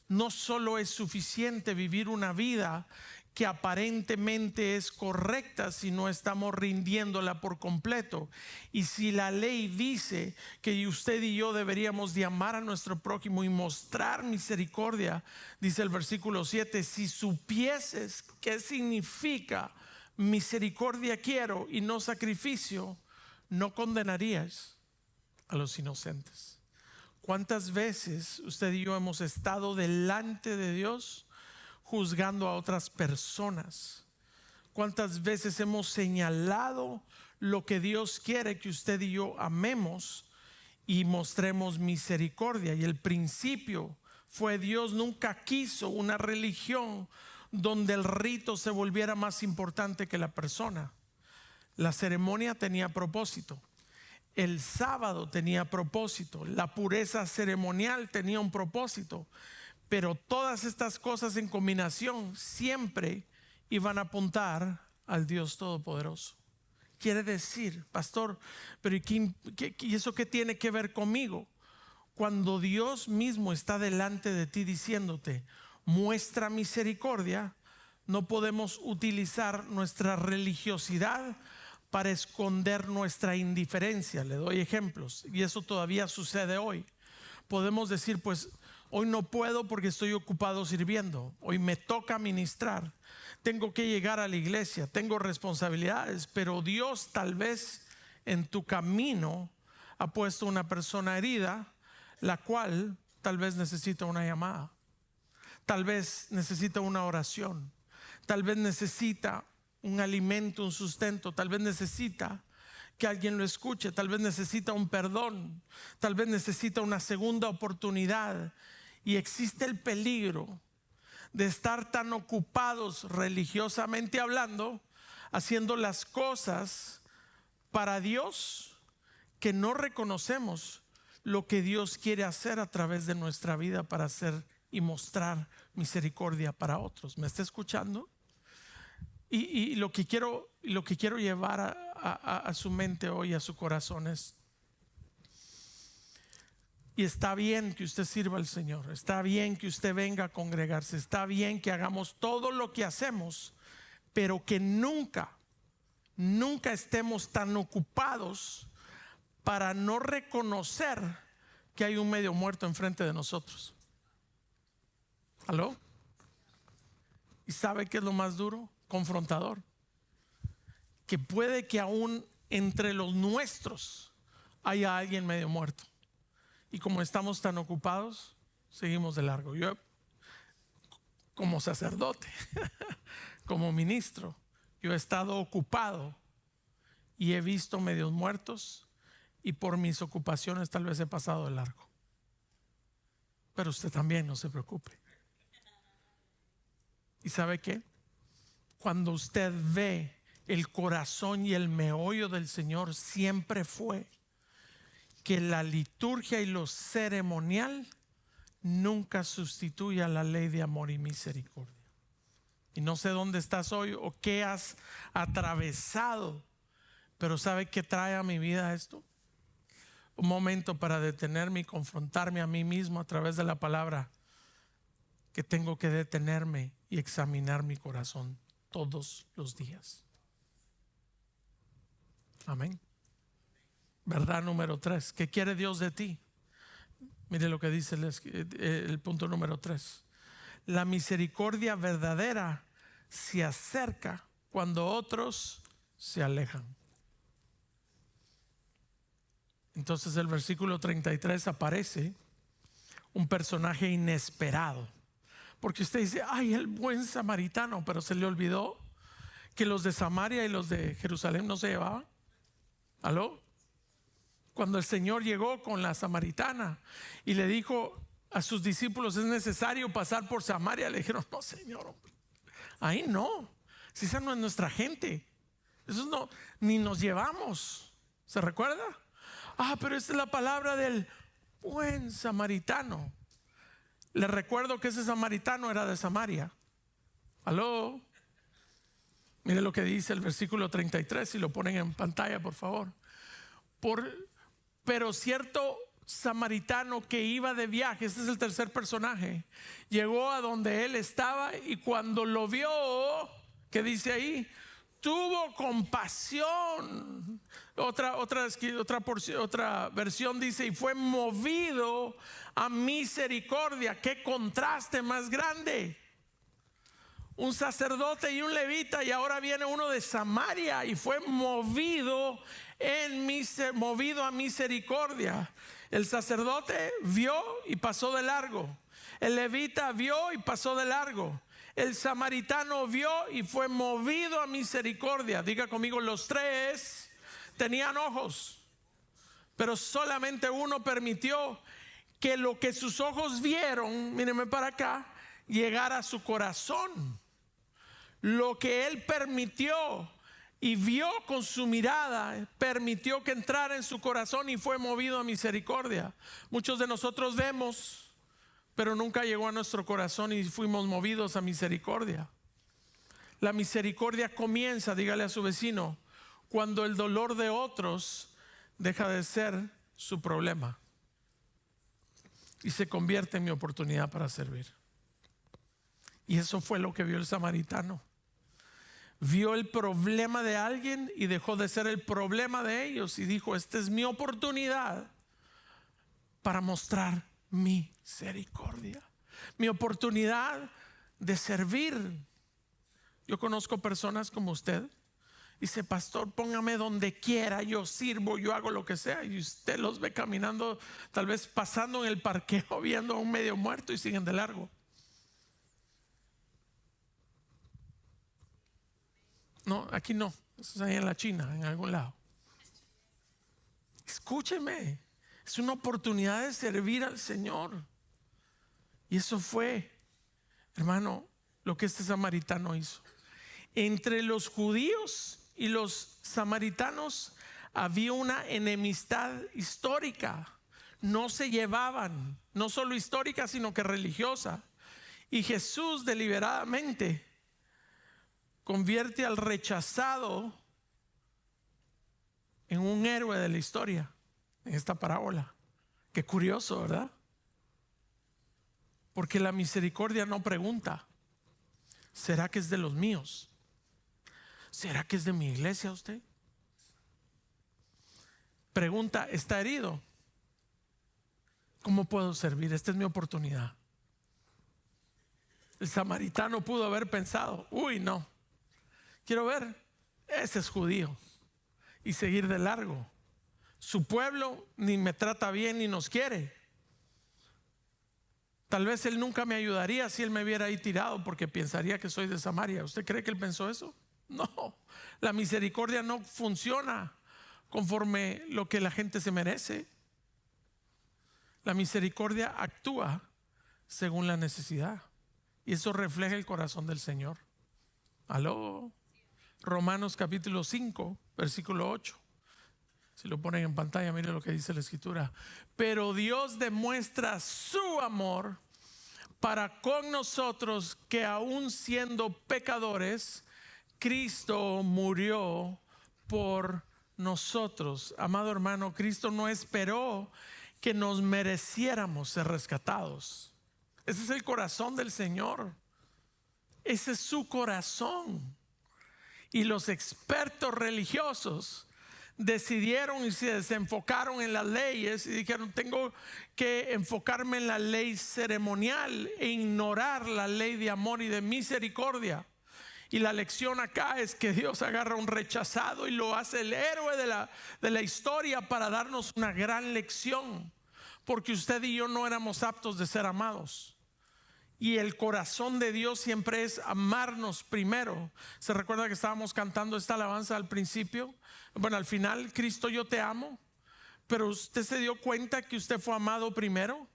No solo es suficiente vivir una vida que aparentemente es correcta, si no estamos rindiéndola por completo. Y si la ley dice que usted y yo deberíamos de amar a nuestro prójimo y mostrar misericordia, dice el versículo 7: si supieses qué significa misericordia quiero y no sacrificio, no condenarías a los inocentes. ¿Cuántas veces usted y yo hemos estado delante de Dios juzgando a otras personas? ¿Cuántas veces hemos señalado lo que Dios quiere que usted y yo amemos, y mostremos misericordia. Y el principio fue: Dios nunca quiso una religión donde el rito se volviera más importante que la persona. La ceremonia tenía propósito, el sábado tenía propósito, la pureza ceremonial tenía un propósito, pero todas estas cosas en combinación siempre iban a apuntar al Dios Todopoderoso. Quiere decir, pastor, pero ¿y eso qué tiene que ver conmigo? Cuando Dios mismo está delante de ti diciéndote: muestra misericordia, no podemos utilizar nuestra religiosidad para esconder nuestra indiferencia. Le doy ejemplos, y eso todavía sucede hoy. Podemos decir: pues hoy no puedo porque estoy ocupado sirviendo, hoy me toca ministrar, tengo que llegar a la iglesia, tengo responsabilidades. Pero Dios tal vez en tu camino ha puesto una persona herida, la cual tal vez necesita una llamada, tal vez necesita una oración, tal vez necesita un alimento, un sustento, tal vez necesita que alguien lo escuche, tal vez necesita un perdón, tal vez necesita una segunda oportunidad. Y existe el peligro de estar tan ocupados religiosamente hablando, haciendo las cosas para Dios, que no reconocemos lo que Dios quiere hacer a través de nuestra vida para hacer y mostrar misericordia para otros. ¿Me está escuchando? Y lo que quiero llevar a su mente hoy, a su corazón es: y está bien que usted sirva al Señor, está bien que usted venga a congregarse, está bien que hagamos todo lo que hacemos, pero que nunca estemos tan ocupados para no reconocer que hay un medio muerto enfrente de nosotros. ¿Aló? ¿Y sabe qué es lo más duro? Confrontador. Que puede que aún entre los nuestros haya alguien medio muerto. Y como estamos tan ocupados, seguimos de largo. Yo, como sacerdote, como ministro, yo he estado ocupado y he visto medios muertos, y por mis ocupaciones tal vez he pasado de largo. Pero usted también, no se preocupe. ¿Y sabe qué? Cuando usted ve el corazón y el meollo del Señor, siempre fue que la liturgia y lo ceremonial nunca sustituye a la ley de amor y misericordia. Y no sé dónde estás hoy o qué has atravesado, pero ¿sabe qué trae a mi vida esto? Un momento para detenerme y confrontarme a mí mismo a través de la palabra, que tengo que detenerme y examinar mi corazón todos los días. Amén. Verdad número 3. ¿Qué quiere Dios de ti? Mire lo que dice el punto número 3. La misericordia verdadera se acerca cuando otros se alejan. Entonces el versículo 33 aparece un personaje inesperado, porque usted dice: ay, el buen samaritano, pero se le olvidó que los de Samaria y los de Jerusalén no se llevaban. ¿Aló? Cuando el Señor llegó con la samaritana y le dijo a sus discípulos: es necesario pasar por Samaria, le dijeron: no, Señor, ahí no, si esa no es nuestra gente, eso no, ni nos llevamos. ¿Se recuerda? Ah, pero esta es la palabra del buen samaritano. Le recuerdo que ese samaritano era de Samaria. ¿Aló? Mire lo que dice el versículo 33, si lo ponen en pantalla, por favor. Pero cierto samaritano que iba de viaje, este es el tercer personaje, llegó a donde él estaba, y cuando lo vio, ¿qué dice ahí? Tuvo compasión. Otra versión dice: y fue movido a misericordia. Qué contraste más grande. Un sacerdote y un levita, y ahora viene uno de Samaria, y fue movido a misericordia. El sacerdote vio y pasó de largo. El levita vio y pasó de largo. El samaritano vio y fue movido a misericordia. Diga conmigo: los tres tenían ojos, Pero solamente uno permitió que lo que sus ojos vieron, mírenme para acá, llegara a su corazón. Lo que él permitió y vio con su mirada, permitió que entrara en su corazón y fue movido a misericordia. Muchos de nosotros vemos, pero nunca llegó a nuestro corazón y fuimos movidos a misericordia. La misericordia comienza, dígale a su vecino, cuando el dolor de otros deja de ser su problema y se convierte en mi oportunidad para servir. Y eso fue lo que vio el samaritano. Vio el problema de alguien y dejó de ser el problema de ellos y dijo: esta es mi oportunidad para mostrar misericordia, mi oportunidad de servir. Yo conozco personas como usted. Dice: pastor, póngame donde quiera, yo sirvo, yo hago lo que sea. Y usted los ve caminando, tal vez pasando en el parqueo, viendo a un medio muerto y siguen de largo. No, aquí no, eso es ahí en la China, en algún lado. Escúcheme, es una oportunidad de servir al Señor. Y eso fue, hermano, lo que este samaritano hizo. Entre los judíos y los samaritanos había una enemistad histórica. No se llevaban, no solo histórica, sino que religiosa. Y Jesús deliberadamente convierte al rechazado en un héroe de la historia en esta parábola. Qué curioso, ¿verdad? Porque la misericordia no pregunta: ¿será que es de los míos? ¿Será que es de mi iglesia usted? Pregunta: ¿está herido? ¿Cómo puedo servir? Esta es mi oportunidad. El samaritano pudo haber pensado: uy, no, quiero ver, ese es judío, y seguir de largo. Su pueblo ni me trata bien ni nos quiere. Tal vez él nunca me ayudaría si él me viera ahí tirado, porque pensaría que soy de Samaria. ¿Usted cree que él pensó eso? No, la misericordia no funciona conforme lo que la gente se merece. La misericordia actúa según la necesidad, y eso refleja el corazón del Señor. Aló. Romanos capítulo 5 versículo 8. Si lo ponen en pantalla, miren lo que dice la escritura. Pero Dios demuestra su amor para con nosotros, que aun siendo pecadores, Cristo murió por nosotros. Amado hermano, Cristo no esperó que nos mereciéramos ser rescatados. Ese es el corazón del Señor. Ese es su corazón. Y los expertos religiosos decidieron y se desenfocaron en las leyes y dijeron: tengo que enfocarme en la ley ceremonial e ignorar la ley de amor y de misericordia. Y la lección acá es que Dios agarra a un rechazado y lo hace el héroe de la historia para darnos una gran lección, porque usted y yo no éramos aptos de ser amados. Y el corazón de Dios siempre es amarnos primero. ¿Se recuerda que estábamos cantando esta alabanza al principio? Bueno, al final: Cristo, yo te amo. Pero usted se dio cuenta que usted fue amado primero.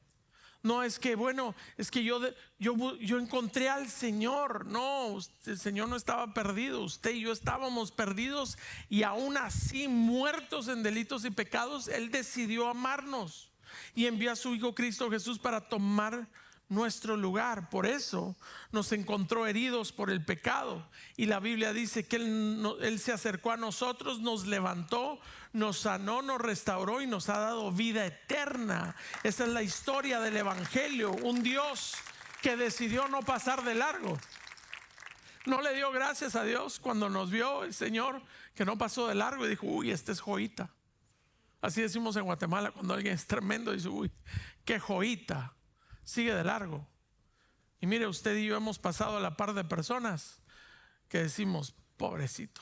No es que, bueno, es que yo encontré al Señor. No, el Señor no estaba perdido. Usted y yo estábamos perdidos, y aún así, muertos en delitos y pecados, Él decidió amarnos y envió a su Hijo Cristo Jesús para tomar nuestro lugar. Por eso nos encontró heridos por el pecado, y la Biblia dice que Él se acercó a nosotros, nos levantó, nos sanó, nos restauró y nos ha dado vida eterna. Esa es la historia del Evangelio. Un Dios que decidió no pasar de largo. No le dio gracias a Dios cuando nos vio el Señor que no pasó de largo y dijo: uy, este es joyita. Así decimos en Guatemala cuando alguien es tremendo, dice: uy, qué joyita. Sigue de largo. Y mire, usted y yo hemos pasado a la par de personas que decimos: pobrecito,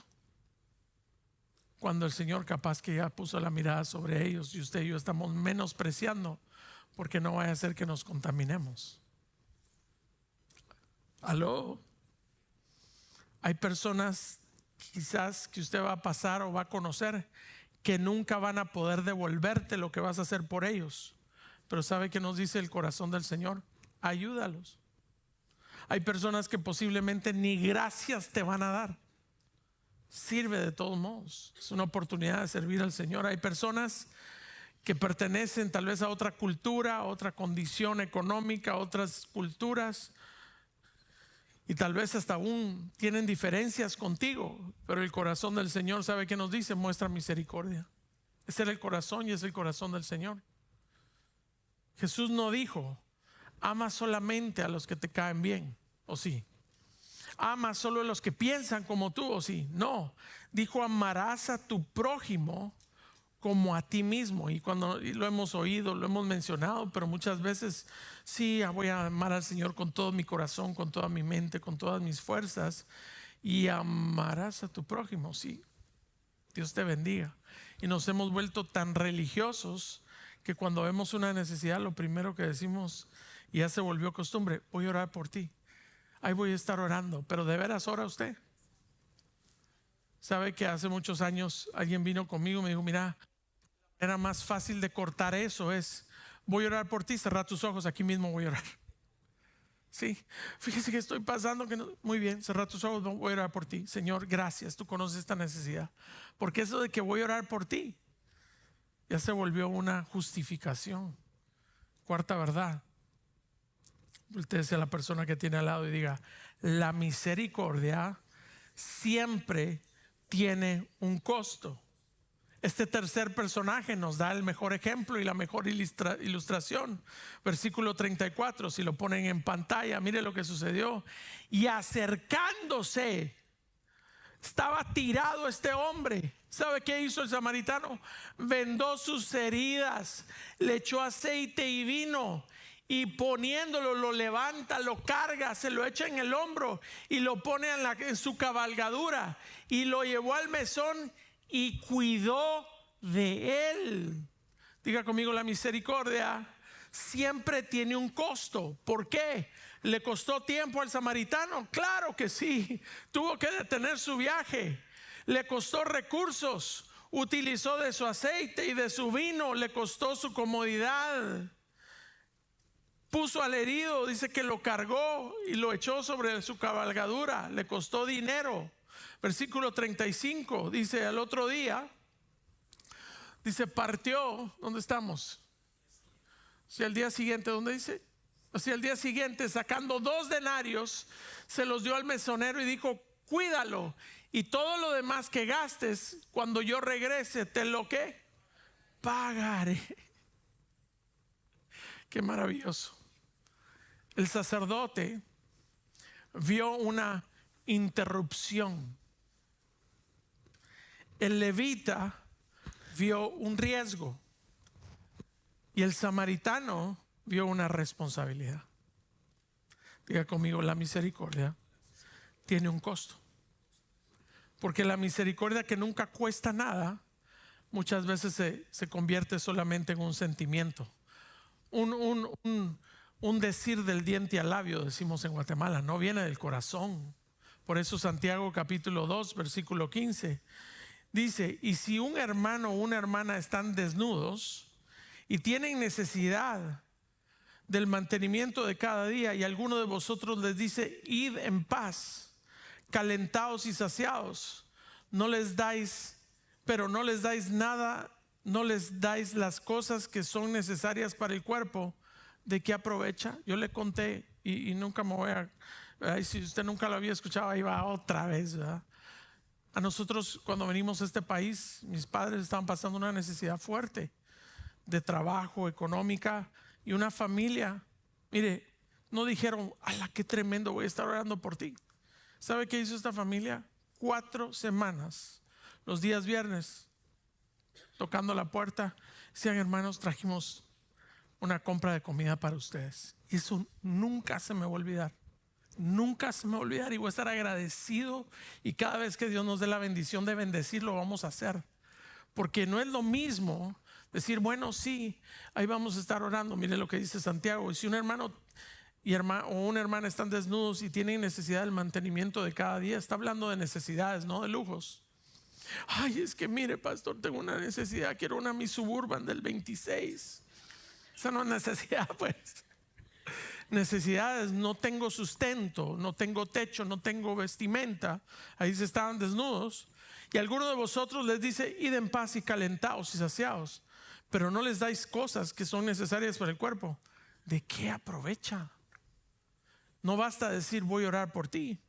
cuando el Señor capaz que ya puso la mirada sobre ellos, y usted y yo estamos menospreciando, porque no vaya a ser que nos contaminemos. Aló. Hay personas quizás que usted va a pasar o va a conocer que nunca van a poder devolverte lo que vas a hacer por ellos. Pero ¿sabe qué nos dice el corazón del Señor? Ayúdalos. Hay personas que posiblemente ni gracias te van a dar. Sirve de todos modos. Es una oportunidad de servir al Señor. Hay personas que pertenecen tal vez a otra cultura, a otra condición económica, a otras culturas, y tal vez hasta aún tienen diferencias contigo, pero el corazón del Señor, ¿sabe qué nos dice? Muestra misericordia. Ese era el corazón y es el corazón del Señor. Jesús no dijo, ama solamente a los que te caen bien, ¿o sí? Ama solo a los que piensan como tú, ¿o sí? No, dijo, amarás a tu prójimo como a ti mismo. Y cuando lo hemos oído, lo hemos mencionado, pero muchas veces sí, voy a amar al Señor con todo mi corazón, con toda mi mente, con todas mis fuerzas, y amarás a tu prójimo. Sí, Dios te bendiga. Y nos hemos vuelto tan religiosos que cuando vemos una necesidad, lo primero que decimos, y ya se volvió costumbre, voy a orar por ti. Ahí voy a estar orando. Pero ¿de veras ora usted? Sabe que hace muchos años alguien vino conmigo y me dijo, mira, era más fácil de cortar eso, es voy a orar por ti, cerrar tus ojos, aquí mismo voy a orar. Sí, fíjese que estoy pasando que no. Muy bien, cerrar tus ojos, voy a orar por ti. Señor, gracias, tú conoces esta necesidad. Porque eso de que voy a orar por ti ya se volvió una justificación. Cuarta verdad, usted sea la persona que tiene al lado y diga, la misericordia siempre tiene un costo. Este tercer personaje nos da el mejor ejemplo y la mejor ilustración. Versículo 34, si lo ponen en pantalla, mire lo que sucedió. Y acercándose, estaba tirado este hombre. ¿Sabe qué hizo el samaritano? Vendó sus heridas, le echó aceite y vino, y poniéndolo lo levanta, lo carga, se lo echa en el hombro y lo pone en su cabalgadura, y lo llevó al mesón y cuidó de él. Diga conmigo, la misericordia siempre tiene un costo. ¿Por qué? ¿Le costó tiempo al samaritano? Claro que sí. Tuvo que detener su viaje. Le costó recursos. Utilizó de su aceite y de su vino. Le costó su comodidad. Puso al herido, dice que lo cargó y lo echó sobre su cabalgadura. Le costó dinero. Versículo 35 dice, al otro día, dice, partió. ¿Dónde estamos? Si al día siguiente, ¿dónde dice? Así al día siguiente, sacando 2 denarios, se los dio al mesonero y dijo, cuídalo, y todo lo demás que gastes, cuando yo regrese, te lo que pagaré. Qué maravilloso. El sacerdote vio una interrupción. El levita vio un riesgo y el samaritano vio una responsabilidad. Diga conmigo, la misericordia tiene un costo. Porque la misericordia, que nunca cuesta nada, muchas veces se convierte solamente en un sentimiento. Un decir del diente al labio, decimos en Guatemala, no viene del corazón. Por eso Santiago capítulo 2 versículo 15 dice, y si un hermano o una hermana están desnudos y tienen necesidad del mantenimiento de cada día, y alguno de vosotros les dice, id en paz, calentados y saciados, no les dais nada, no les dais las cosas que son necesarias para el cuerpo, ¿de qué aprovecha? Yo le conté y nunca me voy a, si usted nunca lo había escuchado, ahí va otra vez, ¿verdad? A nosotros, cuando venimos a este país, mis padres estaban pasando una necesidad fuerte de trabajo, económica, y una familia, mire, no dijeron, ¡ala, qué tremendo, voy a estar orando por ti! ¿Sabe qué hizo esta familia? 4 semanas, los días viernes, tocando la puerta, decían, hermanos, trajimos una compra de comida para ustedes. Y eso nunca se me va a olvidar. Nunca se me va a olvidar, y voy a estar agradecido, y cada vez que Dios nos dé la bendición de bendecirlo, vamos a hacer. Porque no es lo mismo decir, bueno, sí, ahí vamos a estar orando. Mire lo que dice Santiago. Y si un hermano o una hermana están desnudos y tienen necesidad del mantenimiento de cada día, está hablando de necesidades, no de lujos. Ay, es que mire, pastor, tengo una necesidad, quiero una Mi Suburban del 26. Esa no es necesidad, pues. Necesidades: no tengo sustento, no tengo techo, no tengo vestimenta. Ahí se estaban desnudos. Y alguno de vosotros les dice: id en paz y calentaos y saciaos, pero no les dais cosas que son necesarias para el cuerpo. ¿De qué aprovecha? No basta decir: voy a orar por ti.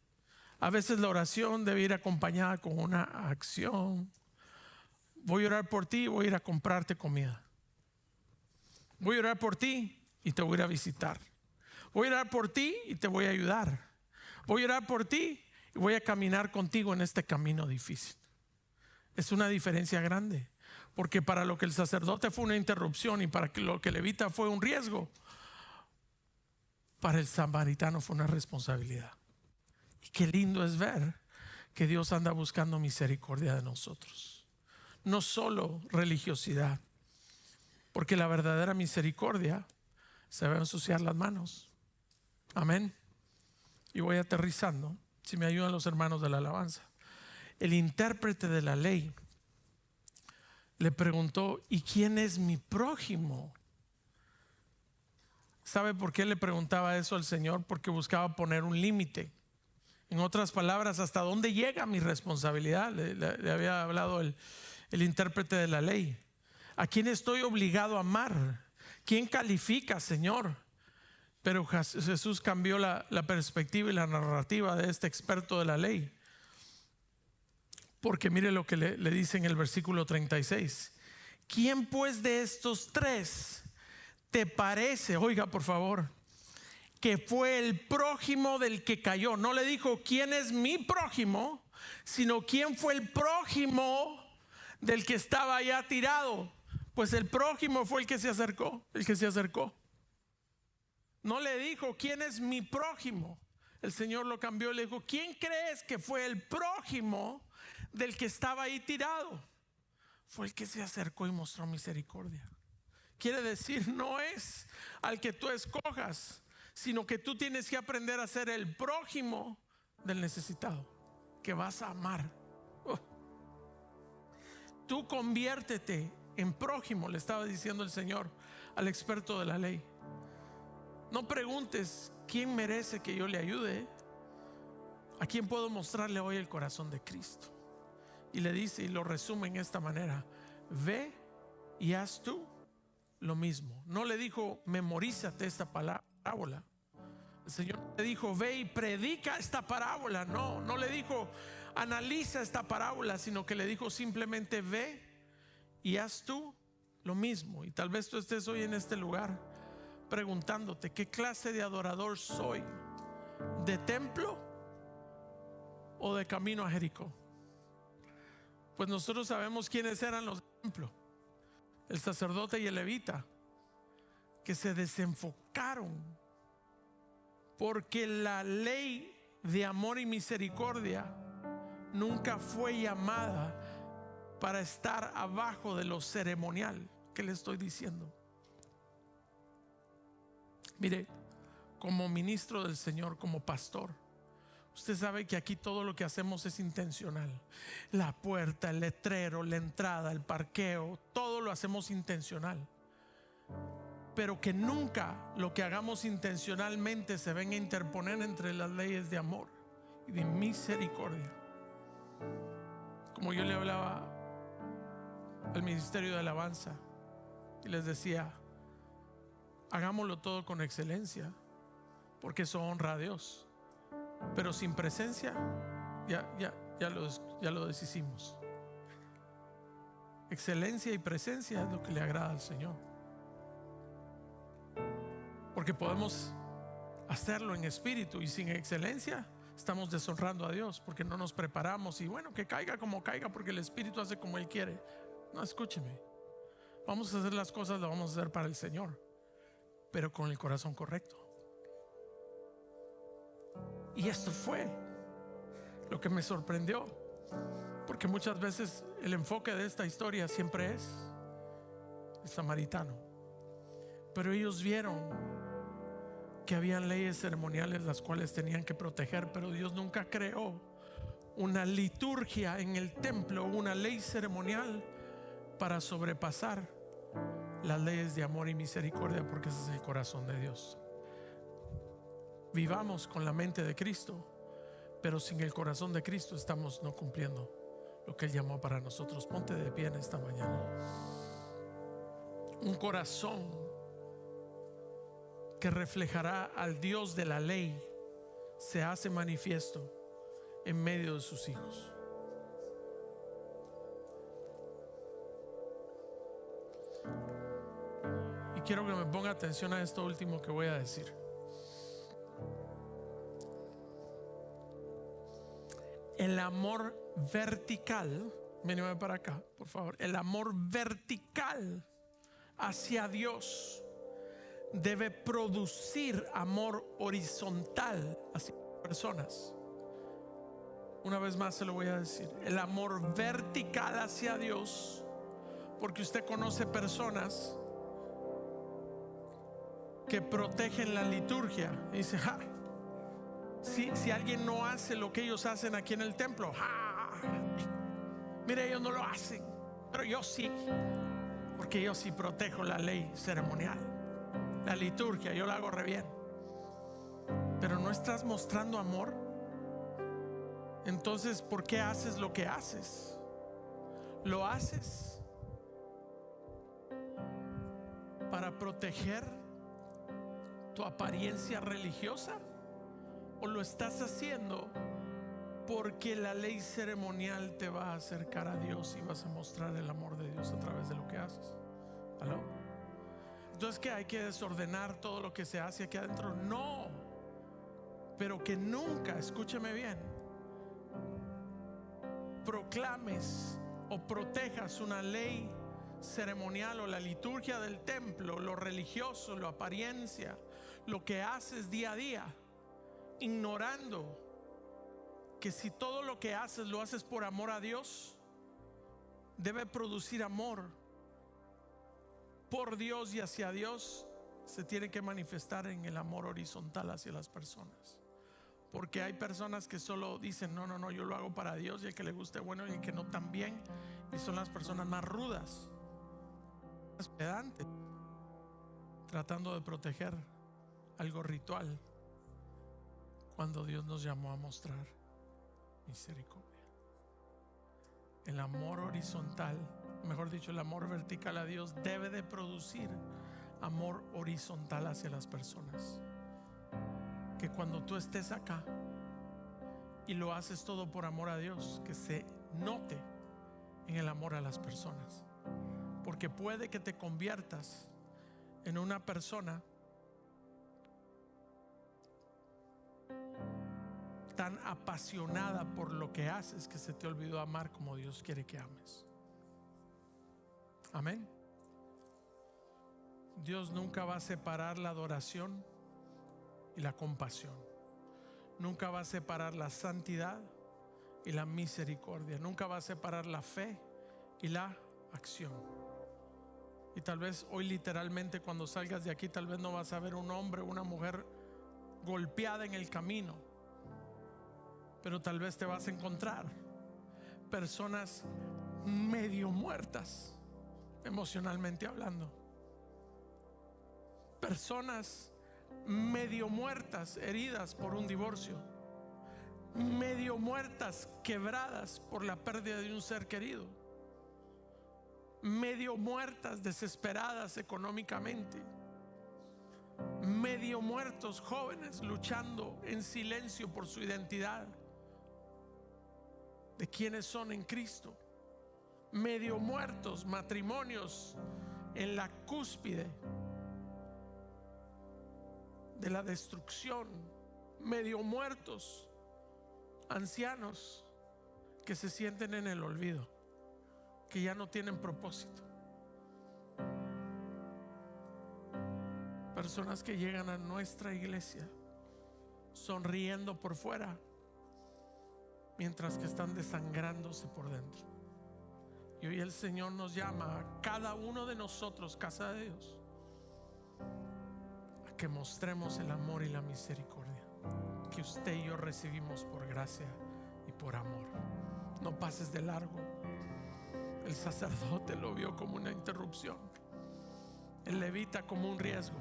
A veces la oración debe ir acompañada con una acción. Voy a orar por ti, voy a ir a comprarte comida. Voy a orar por ti y te voy a ir a visitar. Voy a orar por ti y te voy a ayudar. Voy a orar por ti y voy a caminar contigo en este camino difícil. Es una diferencia grande, porque para lo que el sacerdote fue una interrupción y para lo que el levita fue un riesgo, para el samaritano fue una responsabilidad. Y qué lindo es ver que Dios anda buscando misericordia de nosotros, no solo religiosidad, porque la verdadera misericordia se va a ensuciar las manos. Amén. Y voy aterrizando, si me ayudan los hermanos de la alabanza. El intérprete de la ley le preguntó: ¿y quién es mi prójimo? ¿Sabe por qué le preguntaba eso al Señor? Porque buscaba poner un límite. En otras palabras, ¿hasta dónde llega mi responsabilidad? Le había hablado el intérprete de la ley. ¿A quién estoy obligado a amar? ¿Quién califica, Señor? Pero Jesús cambió la perspectiva y la narrativa de este experto de la ley. Porque mire lo que le dice en el versículo 36. ¿Quién pues de estos tres te parece, oiga por favor, que fue el prójimo del que cayó? No le dijo quién es mi prójimo, sino quién fue el prójimo del que estaba allá tirado. Pues el prójimo fue el que se acercó. No le dijo quién es mi prójimo. El Señor lo cambió y le dijo: ¿quién crees que fue el prójimo del que estaba ahí tirado? Fue el que se acercó y mostró misericordia. Quiere decir, no es al que tú escojas, sino que tú tienes que aprender a ser el prójimo del necesitado, que vas a amar. Tú conviértete en prójimo, le estaba diciendo el Señor al experto de la ley. No preguntes quién merece que yo le ayude, a quién puedo mostrarle hoy el corazón de Cristo. Y le dice, y lo resume en esta manera: ve y haz tú lo mismo. No le dijo: memorízate esta parábola. El Señor le dijo: ve y predica esta parábola. No le dijo: analiza esta parábola, sino que le dijo simplemente: ve y haz tú lo mismo. Y tal vez tú estés hoy en este lugar preguntándote: ¿qué clase de adorador soy? ¿De templo o de camino a Jericó? Pues nosotros sabemos quiénes eran los del templo: el sacerdote y el levita, que se desenfocaron, porque la ley de amor y misericordia nunca fue llamada para estar abajo de lo ceremonial. ¿Qué le estoy diciendo? Mire, como ministro del Señor, como pastor, usted sabe que aquí todo lo que hacemos es intencional. La puerta, el letrero, la entrada, el parqueo, todo lo hacemos intencional. Pero que nunca lo que hagamos intencionalmente se venga a interponer entre las leyes de amor y de misericordia. Como yo le hablaba al ministerio de alabanza y les decía: hagámoslo todo con excelencia, porque eso honra a Dios. Pero sin presencia ya lo deshicimos. Excelencia y presencia es lo que le agrada al Señor, porque podemos hacerlo en espíritu, y sin excelencia estamos deshonrando a Dios, porque no nos preparamos. Y bueno, que caiga como caiga, porque el Espíritu hace como Él quiere. No, escúcheme, vamos a hacer las cosas, las vamos a hacer para el Señor, pero con el corazón correcto. Y esto fue lo que me sorprendió, porque muchas veces el enfoque de esta historia siempre es el samaritano, pero ellos vieron que habían leyes ceremoniales las cuales tenían que proteger, pero Dios nunca creó una liturgia en el templo, una ley ceremonial para sobrepasar las leyes de amor y misericordia, porque ese es el corazón de Dios. Vivamos con la mente de Cristo, pero sin el corazón de Cristo estamos no cumpliendo lo que Él llamó para nosotros. Ponte de pie en esta mañana. Un corazón que reflejará al Dios de la ley se hace manifiesto en medio de sus hijos. Y quiero que me ponga atención a esto último que voy a decir. El amor vertical, mírame para acá, por favor. El amor vertical hacia Dios debe producir amor horizontal hacia personas. Una vez más se lo voy a decir. El amor vertical hacia Dios, porque usted conoce personas que protegen la liturgia y dice, ja, si alguien no hace lo que ellos hacen aquí en el templo, ja, mire, ellos no lo hacen, pero yo sí, porque yo sí protejo la ley ceremonial, la liturgia, yo la hago re bien. Pero no estás mostrando amor. Entonces, ¿por qué haces lo que haces? ¿Lo haces para proteger tu apariencia religiosa? ¿O lo estás haciendo porque la ley ceremonial te va a acercar a Dios y vas a mostrar el amor de Dios a través de lo que haces? ¿Aló? Entonces, ¿qué? ¿Hay que desordenar todo lo que se hace aquí adentro? No. Pero que nunca, escúcheme bien, proclames o protejas una ley ceremonial o la liturgia del templo, lo religioso, la apariencia, lo que haces día a día, ignorando que si todo lo que haces lo haces por amor a Dios, debe producir amor por Dios y hacia Dios. Se tiene que manifestar en el amor horizontal hacia las personas. Porque hay personas que solo dicen no, yo lo hago para Dios, y el que le guste bueno y el que no también. Y son las personas más rudas, más pedantes, tratando de proteger algo ritual, cuando Dios nos llamó a mostrar misericordia. El amor horizontal, mejor dicho, el amor vertical a Dios debe de producir amor horizontal hacia las personas. Que cuando tú estés acá y lo haces todo por amor a Dios, que se note en el amor a las personas. Porque puede que te conviertas en una persona tan apasionada por lo que haces que se te olvidó amar como Dios quiere que ames. Amén. Dios nunca va a separar la adoración y la compasión. Nunca va a separar la santidad y la misericordia. Nunca va a separar la fe y la acción. Y tal vez hoy literalmente cuando salgas de aquí, tal vez no vas a ver un hombre o una mujer golpeada en el camino, pero tal vez te vas a encontrar personas medio muertas emocionalmente hablando, personas medio muertas, heridas por un divorcio, medio muertas, quebradas por la pérdida de un ser querido, medio muertas, desesperadas económicamente, medio muertos jóvenes luchando en silencio por su identidad de quienes son en Cristo, medio muertos matrimonios en la cúspide de la destrucción, medio muertos ancianos que se sienten en el olvido, que ya no tienen propósito, personas que llegan a nuestra iglesia sonriendo por fuera mientras que están desangrándose por dentro. Y hoy el Señor nos llama a cada uno de nosotros, casa de Dios, a que mostremos el amor y la misericordia que usted y yo recibimos por gracia y por amor. No pases de largo. El sacerdote lo vio como una interrupción, el levita como un riesgo.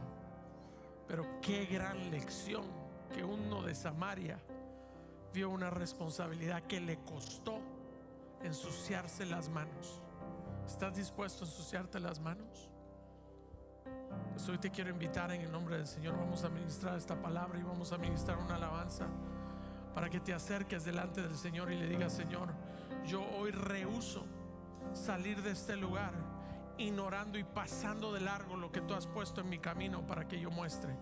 Pero qué gran lección que uno de Samaria vio una responsabilidad que le costó ensuciarse las manos. ¿Estás dispuesto a ensuciarte las manos? Pues hoy te quiero invitar en el nombre del Señor. Vamos a ministrar esta palabra y vamos a ministrar una alabanza para que te acerques delante del Señor y le digas: Señor, yo hoy rehúso salir de este lugar ignorando y pasando de largo lo que tú has puesto en mi camino para que yo muestre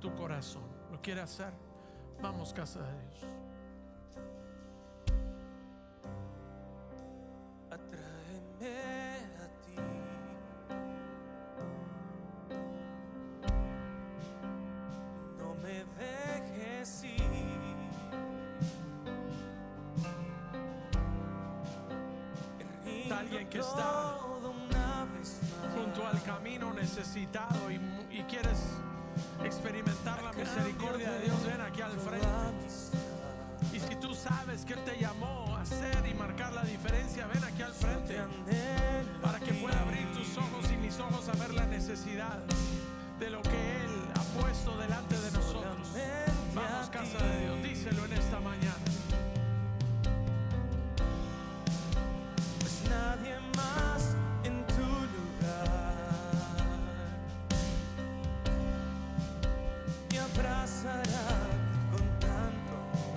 tu corazón. ¿Lo quiere hacer? Vamos, casa de Dios. Atráeme a ti, no me dejes ir. Alguien que está junto al camino necesitado y quieres experimentar la misericordia de Dios, ven aquí al frente. Y si tú sabes que Él te llamó a hacer y marcar la diferencia, ven aquí al frente para que pueda abrir tus ojos y mis ojos a ver la necesidad de lo que Él ha puesto delante de nosotros. Vamos, casa de Dios, díselo en esta mañana. Pues nadie más en tu lugar me abrazará con tanto amor.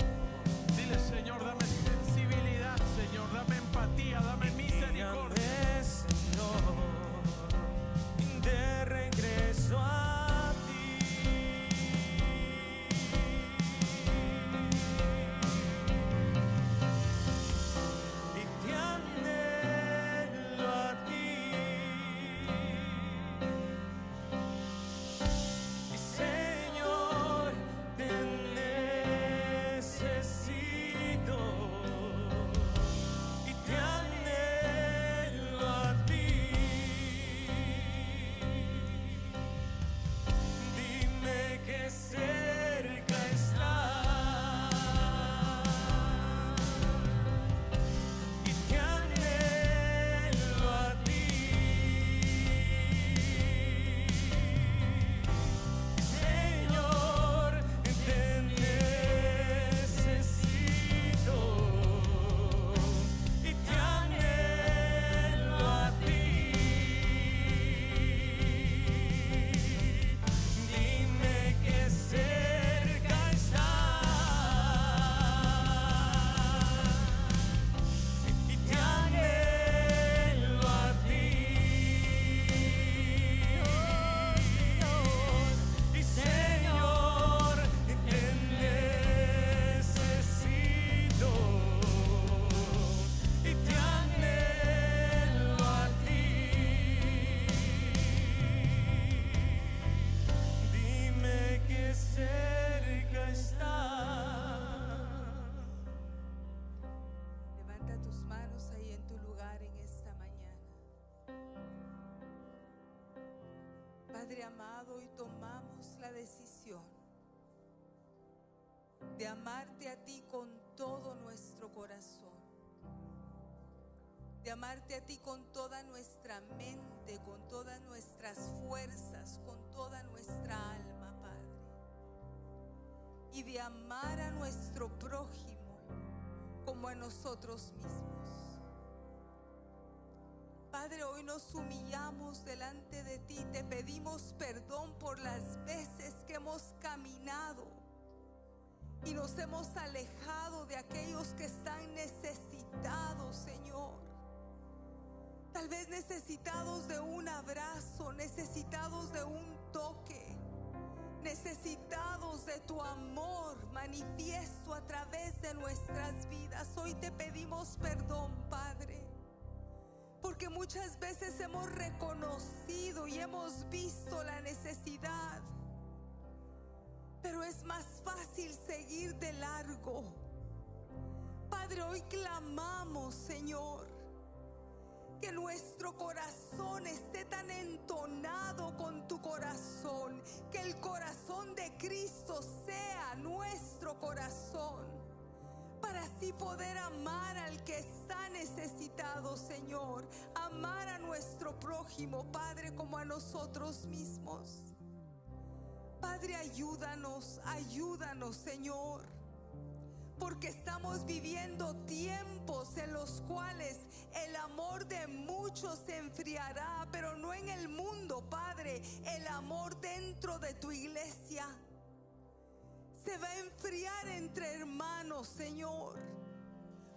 Dile: Señor, dame sensibilidad, Señor, dame empatía, dame misericordia. Guíame, Señor, de regreso a ti. Y te anhelo a ti. Y Señor, te necesito. Y te anhelo a ti. Dime que cerca estás. Y te anhelo a ti. Señor, te necesito. Y te anhelo a ti. Dime que cerca estás. Y te anhelo a ti. Y Señor, te necesito. Y te anhelo a ti. Dime que cerca estás. Levanta tus manos ahí en tu lugar en esta mañana. Padre amado, hoy tomamos la decisión de amarte a ti con todo nuestro corazón, de amarte a ti con toda nuestra mente, con todas nuestras fuerzas, con toda nuestra alma, Padre, y de amar a nuestro prójimo como a nosotros mismos. Padre, hoy nos humillamos delante de ti, te pedimos perdón por las veces que hemos caminado y nos hemos alejado de aquellos que están necesitados, Señor. Tal vez necesitados de un abrazo, necesitados de un toque, necesitados de tu amor manifiesto a través de nuestras vidas. Hoy te pedimos perdón, Padre, porque muchas veces hemos reconocido y hemos visto la necesidad, pero es más fácil seguir de largo. Padre, hoy clamamos, Señor, que nuestro corazón esté tan entonado con tu corazón, que el corazón de Cristo sea nuestro corazón, para así poder amar al que está necesitado, Señor. Amar a nuestro prójimo, Padre, como a nosotros mismos. Padre, ayúdanos, ayúdanos, Señor, porque estamos viviendo tiempos en los cuales el amor de muchos se enfriará, pero no en el mundo, Padre. El amor dentro de tu iglesia se va a enfriar entre hermanos, Señor.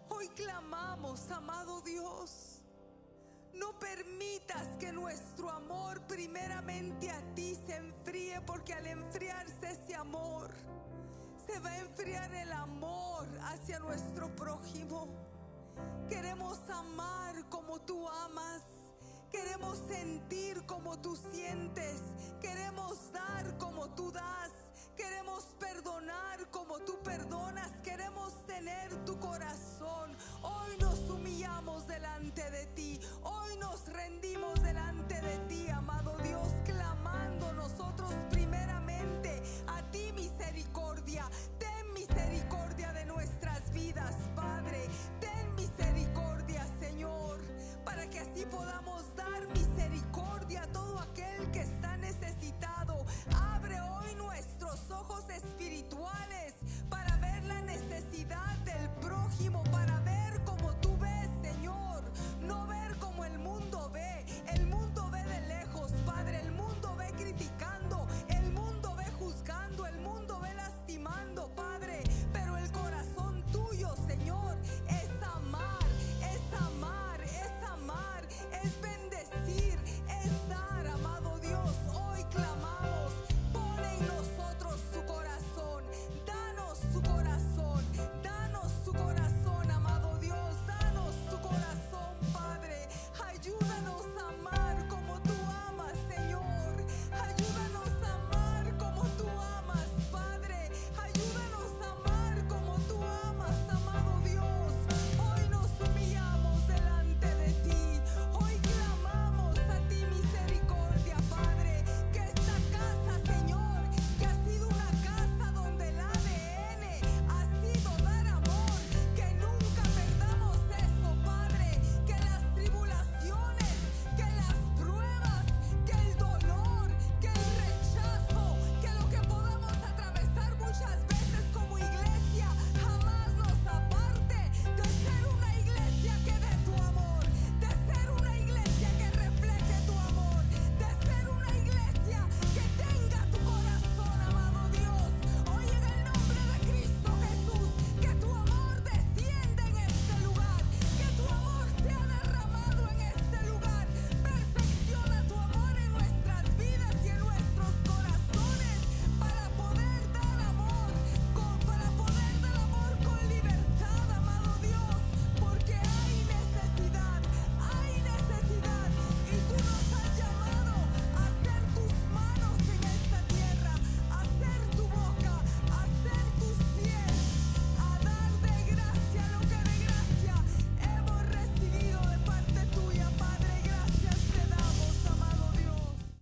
Hoy clamamos, amado Dios, no permitas que nuestro amor primeramente a ti se enfríe, porque al enfriarse ese amor, se va a enfriar el amor hacia nuestro prójimo. Queremos amar como tú amas. Queremos sentir como tú sientes. Queremos dar como tú das. Queremos perdonar como tú perdonas. Queremos tener tu corazón. Hoy nos humillamos delante de ti. Hoy nos rendimos delante de ti, amado Dios, clamando nosotros primeramente a ti misericordia. Ten misericordia de nuestras vidas, Padre. Ten misericordia, Señor, para que así podamos